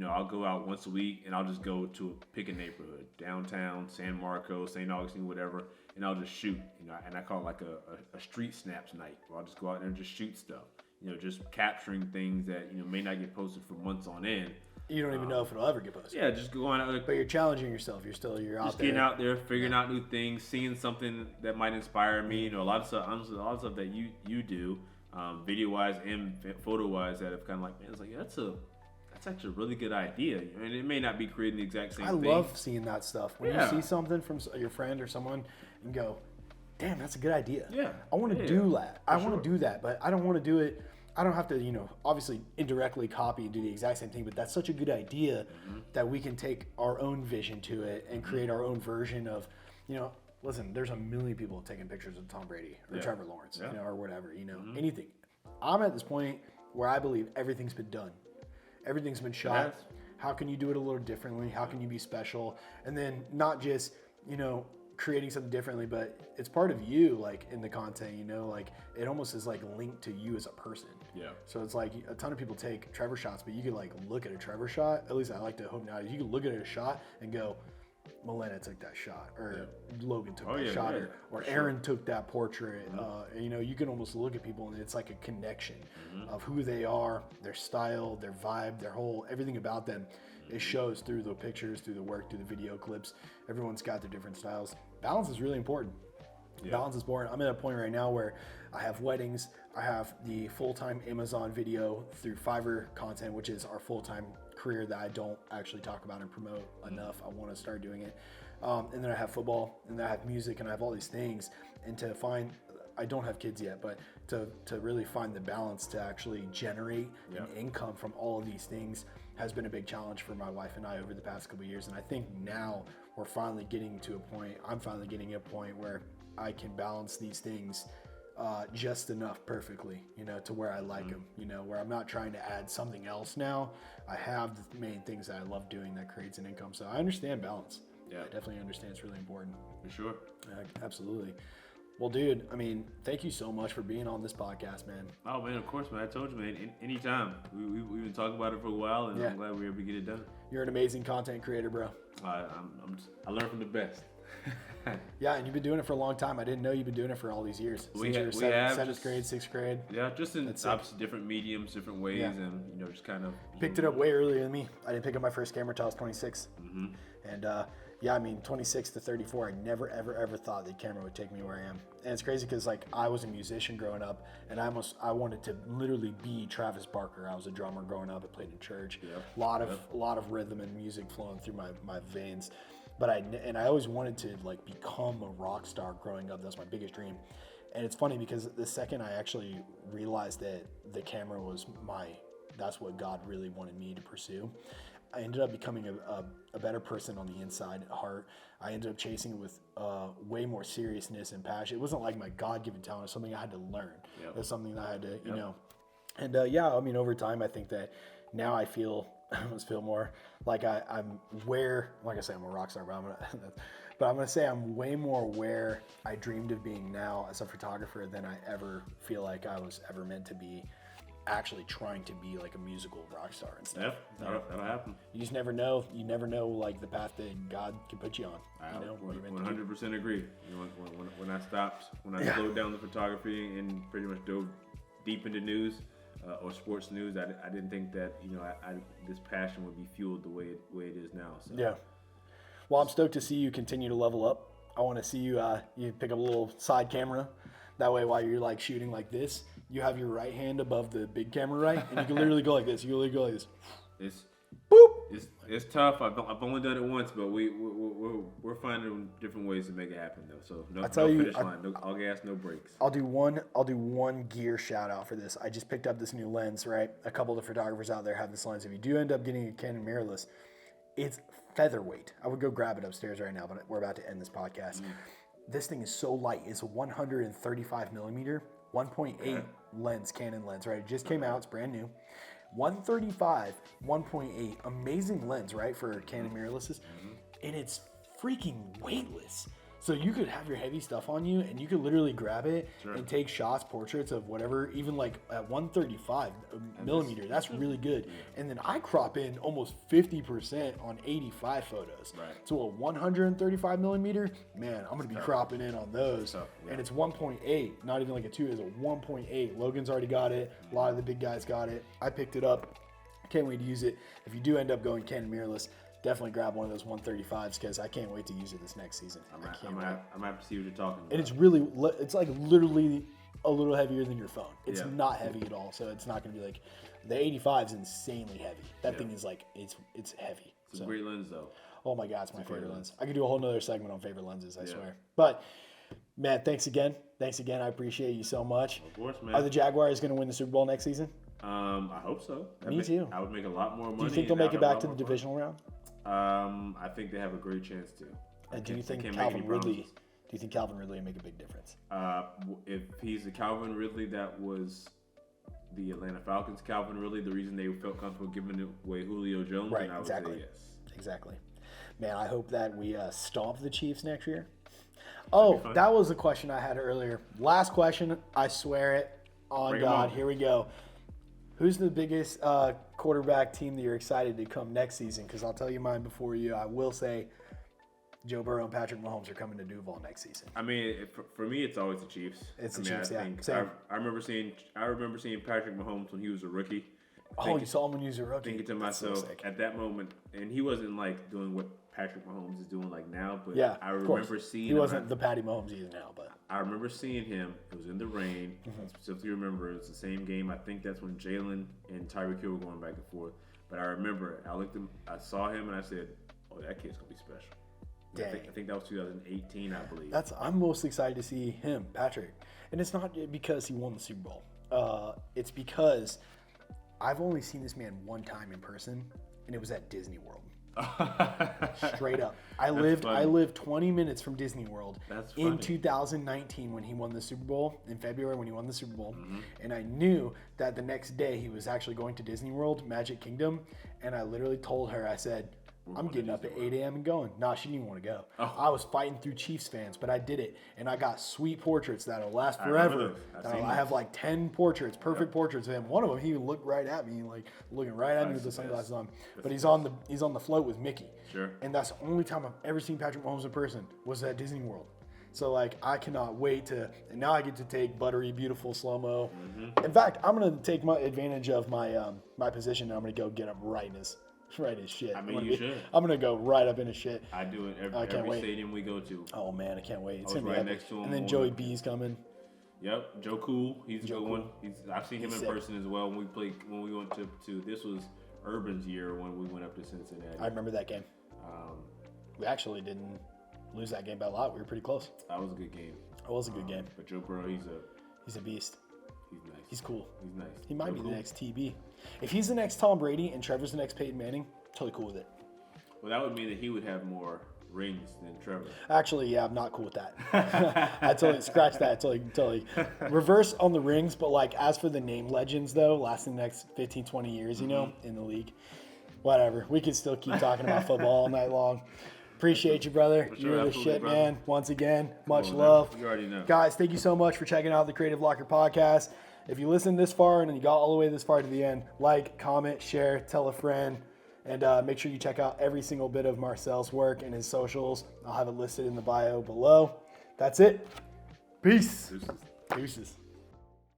I'll go out once a week and I'll just go to pick a neighborhood, downtown, San Marcos, St. Augustine, whatever, and I'll just shoot, and I call it like a street snaps night, where I'll just go out there and just shoot stuff, just capturing things that, may not get posted for months on end. You don't even know if it'll ever get posted. Yeah, just going out. But you're challenging yourself. You're out there. Just getting out there, figuring out new things, seeing something that might inspire me. You know, a lot of stuff that you do, video wise and photo wise, that have kind of like, man, it's like that's actually a really good idea. And it may not be creating the exact same thing. I love seeing that stuff. When you see something from your friend or someone and go, damn, that's a good idea. Yeah. I want to do that. I want to do that, but I don't want to do it. I don't have to, obviously indirectly copy and do the exact same thing, but that's such a good idea that we can take our own vision to it and create our own version of, listen, there's a million people taking pictures of Tom Brady or Trevor Lawrence, or whatever, anything. I'm at this point where I believe everything's been done. Everything's been shot. Yes. How can you do it a little differently? How can you be special? And then not just, creating something differently, but it's part of you, like in the content, it almost is like linked to you as a person. Yeah. So it's like a ton of people take Trevor shots, but you could like look at a Trevor shot. At least I like to hope now. You can look at a shot and go, Milena took that shot, or Logan took that shot, or Aaron took that portrait. You can almost look at people and it's like a connection of who they are, their style, their vibe, everything about them. It shows through the pictures, through the work, through the video clips. Everyone's got their different styles. Balance is really important. Yeah. Balance is important. I'm at a point right now where I have weddings. I have the full-time Amazon video through Fiverr content, which is our full-time career that I don't actually talk about and promote enough. I want to start doing it. And then I have football, and then I have music, and I have all these things. And to find, I don't have kids yet, but to really find the balance to actually generate an income from all of these things has been a big challenge for my wife and I over the past couple of years. And I think now I'm finally getting to a point where I can balance these things just enough perfectly, to where I like them, where I'm not trying to add something else now. I have the main things that I love doing that creates an income. So I understand balance. Yeah, I definitely understand it's really important. For sure. Absolutely. Well, dude, thank you so much for being on this podcast, man. Oh, man, of course, man. I told you, man, anytime. We've been talking about it for a while, and I'm glad we were able to get it done. You're an amazing content creator, bro. I learn from the best. Yeah, and you've been doing it for a long time. I didn't know you've been doing it for all these years. We have seventh grade, sixth grade. Yeah, just in obviously different mediums, different ways, and just kind of picked it up way earlier than me. I didn't pick up my first camera until I was 26, and 26 to 34. I never ever thought the camera would take me where I am. And it's crazy because like I was a musician growing up, and I wanted to literally be Travis Barker. I was a drummer growing up. I played in church. A lot of rhythm and music flowing through my veins. But I always wanted to like become a rock star growing up. That's my biggest dream. And it's funny because the second I actually realized that the camera was that's what God really wanted me to pursue, I ended up becoming a better person on the inside, at heart. I ended up chasing it with way more seriousness and passion. It wasn't like my God-given talent. It was something I had to learn. It was something that I had to, And over time, I think that now I almost feel more like I'm where, like I say, I'm a rock star, but I'm going to say I'm way more where I dreamed of being now as a photographer than I ever feel like I was ever meant to be, actually trying to be like a musical rock star and stuff. Yeah, that'll happen. You just never know. You never know like the path that God can put you on. I 100% agree. When I slowed down the photography and pretty much dove deep into news or sports news, I didn't think that this passion would be fueled the way it is now. So. Yeah. Well, I'm stoked to see you continue to level up. I want to see you pick up a little side camera. That way, while you're like shooting like this, you have your right hand above the big camera, right? And you can literally go like this. You can literally go like this. It's boop. It's tough. I've only done it once, but we're finding different ways to make it happen though. So no finish line, no all gas, no brakes. I'll do one gear shout out for this. I just picked up this new lens, right? A couple of the photographers out there have this lens. If you do end up getting a Canon mirrorless, it's featherweight. I would go grab it upstairs right now, but we're about to end this podcast. This thing is so light. It's a 135 millimeter, 1.8 lens, Canon lens, right? It just came out. It's brand new. 135, 1.8, amazing lens, right, for Canon mirrorlesses, and it's freaking weightless. So you could have your heavy stuff on you, and you could literally grab it and take shots, portraits of whatever, even like at 135 millimeter. That's really good. And then I crop in almost 50% on 85 photos. Right. So a 135 millimeter, man, I'm going to be cropping in on those. And it's 1.8, not even like a 2, it's a 1.8. Logan's already got it. A lot of the big guys got it. I picked it up Can't wait to use it. If you do end up going Canon mirrorless, definitely grab one of those 135s because I can't wait to use it this next season. I'm happy to see what you're talking about. And it's really, it's like literally a little heavier than your phone. It's not heavy at all, so it's not going to be like, the 85 is insanely heavy. That thing is like, it's heavy. It's a great lens though. Oh my God, it's my favorite lens. I could do a whole nother segment on favorite lenses, I swear. But man, thanks again. I appreciate you so much. Of course, man. Are the Jaguars going to win the Super Bowl next season? I hope so. Me too. I would make a lot more money. Do you think they'll make it back to the divisional round? I think they have a great chance to. And do you think Calvin Ridley will make a big difference? If he's the Calvin Ridley that was the Atlanta Falcons Calvin Ridley, the reason they felt comfortable giving away Julio Jones, right, then I would exactly. say yes. Exactly. Man, I hope that we stomp the Chiefs next year. Oh, that was the question I had earlier. Last question, I swear it on God. Here we go. Who's the biggest quarterback team that you're excited to come next season? Because I'll tell you mine before you. I will say Joe Burrow and Patrick Mahomes are coming to Duval next season. I mean, for me, it's always the Chiefs. It's the Chiefs, yeah. I remember seeing Patrick Mahomes when he was a rookie. You saw him when he was a rookie. Thinking to myself at that moment, and he wasn't like doing what Patrick Mahomes is doing like now, but I remember seeing him. He wasn't the Patty Mahomes he is now, but I remember seeing him. It was in the rain. I specifically remember it was the same game. I think that's when Jalen and Tyreek Hill were going back and forth. But I remember I saw him, and I said, "Oh, that kid's gonna be special." I think that was 2018, I believe. I'm most excited to see him, Patrick, and it's not because he won the Super Bowl. It's because I've only seen this man one time in person, and it was at Disney World. Straight up. I lived 20 minutes from Disney World in 2019 when he won the Super Bowl, in February when he won the Super Bowl. And I knew that the next day he was actually going to Disney World, Magic Kingdom. And I literally told her, I said, I'm getting up at 8 a.m. and going. Nah, she didn't want to go. I was fighting through Chiefs fans, but I did it. And I got sweet portraits that'll last forever. I have like 10 portraits, perfect portraits of him. One of them, he looked right at me, like looking right at me with the sunglasses on. But he's on the float with Mickey. Sure. And that's the only time I've ever seen Patrick Mahomes in person was at Disney World. So like I cannot wait to, and now I get to take buttery, beautiful slow-mo. In fact, I'm gonna take my advantage of my my position and I'm gonna go get him right in his shit. I mean, you should. I'm gonna go right up in his shit. I do it every stadium we go to. Oh man, I can't wait. It's gonna be right next to him. And then Joey B's coming. Yep, Joe Cool. He's a good one. I've seen him in person as well. When we went to this was Urban's year when we went up to Cincinnati. I remember that game. We actually didn't lose that game by a lot. We were pretty close. That was a good game. It was a good game. But Joe Burrow, he's a beast. He's nice. He's cool. He's nice. He might be the next TB. If he's the next Tom Brady and Trevor's the next Peyton Manning, totally cool with it. Well, that would mean that he would have more rings than Trevor. Actually, yeah, I'm not cool with that. I totally scratch that. Totally reverse on the rings. But like as for the name legends, though, lasting the next 15, 20 years, you know, in the league, whatever. We could still keep talking about football all night long. Appreciate you, brother. Sure, you're the shit, brother. Man. Once again, much love. You already know. Guys, thank you so much for checking out the Creative Locker podcast. If you listened this far and you got all the way this far to the end, like, comment, share, tell a friend, and make sure you check out every single bit of Marcel's work and his socials. I'll have it listed in the bio below. That's it. Peace. Deuces. Deuces.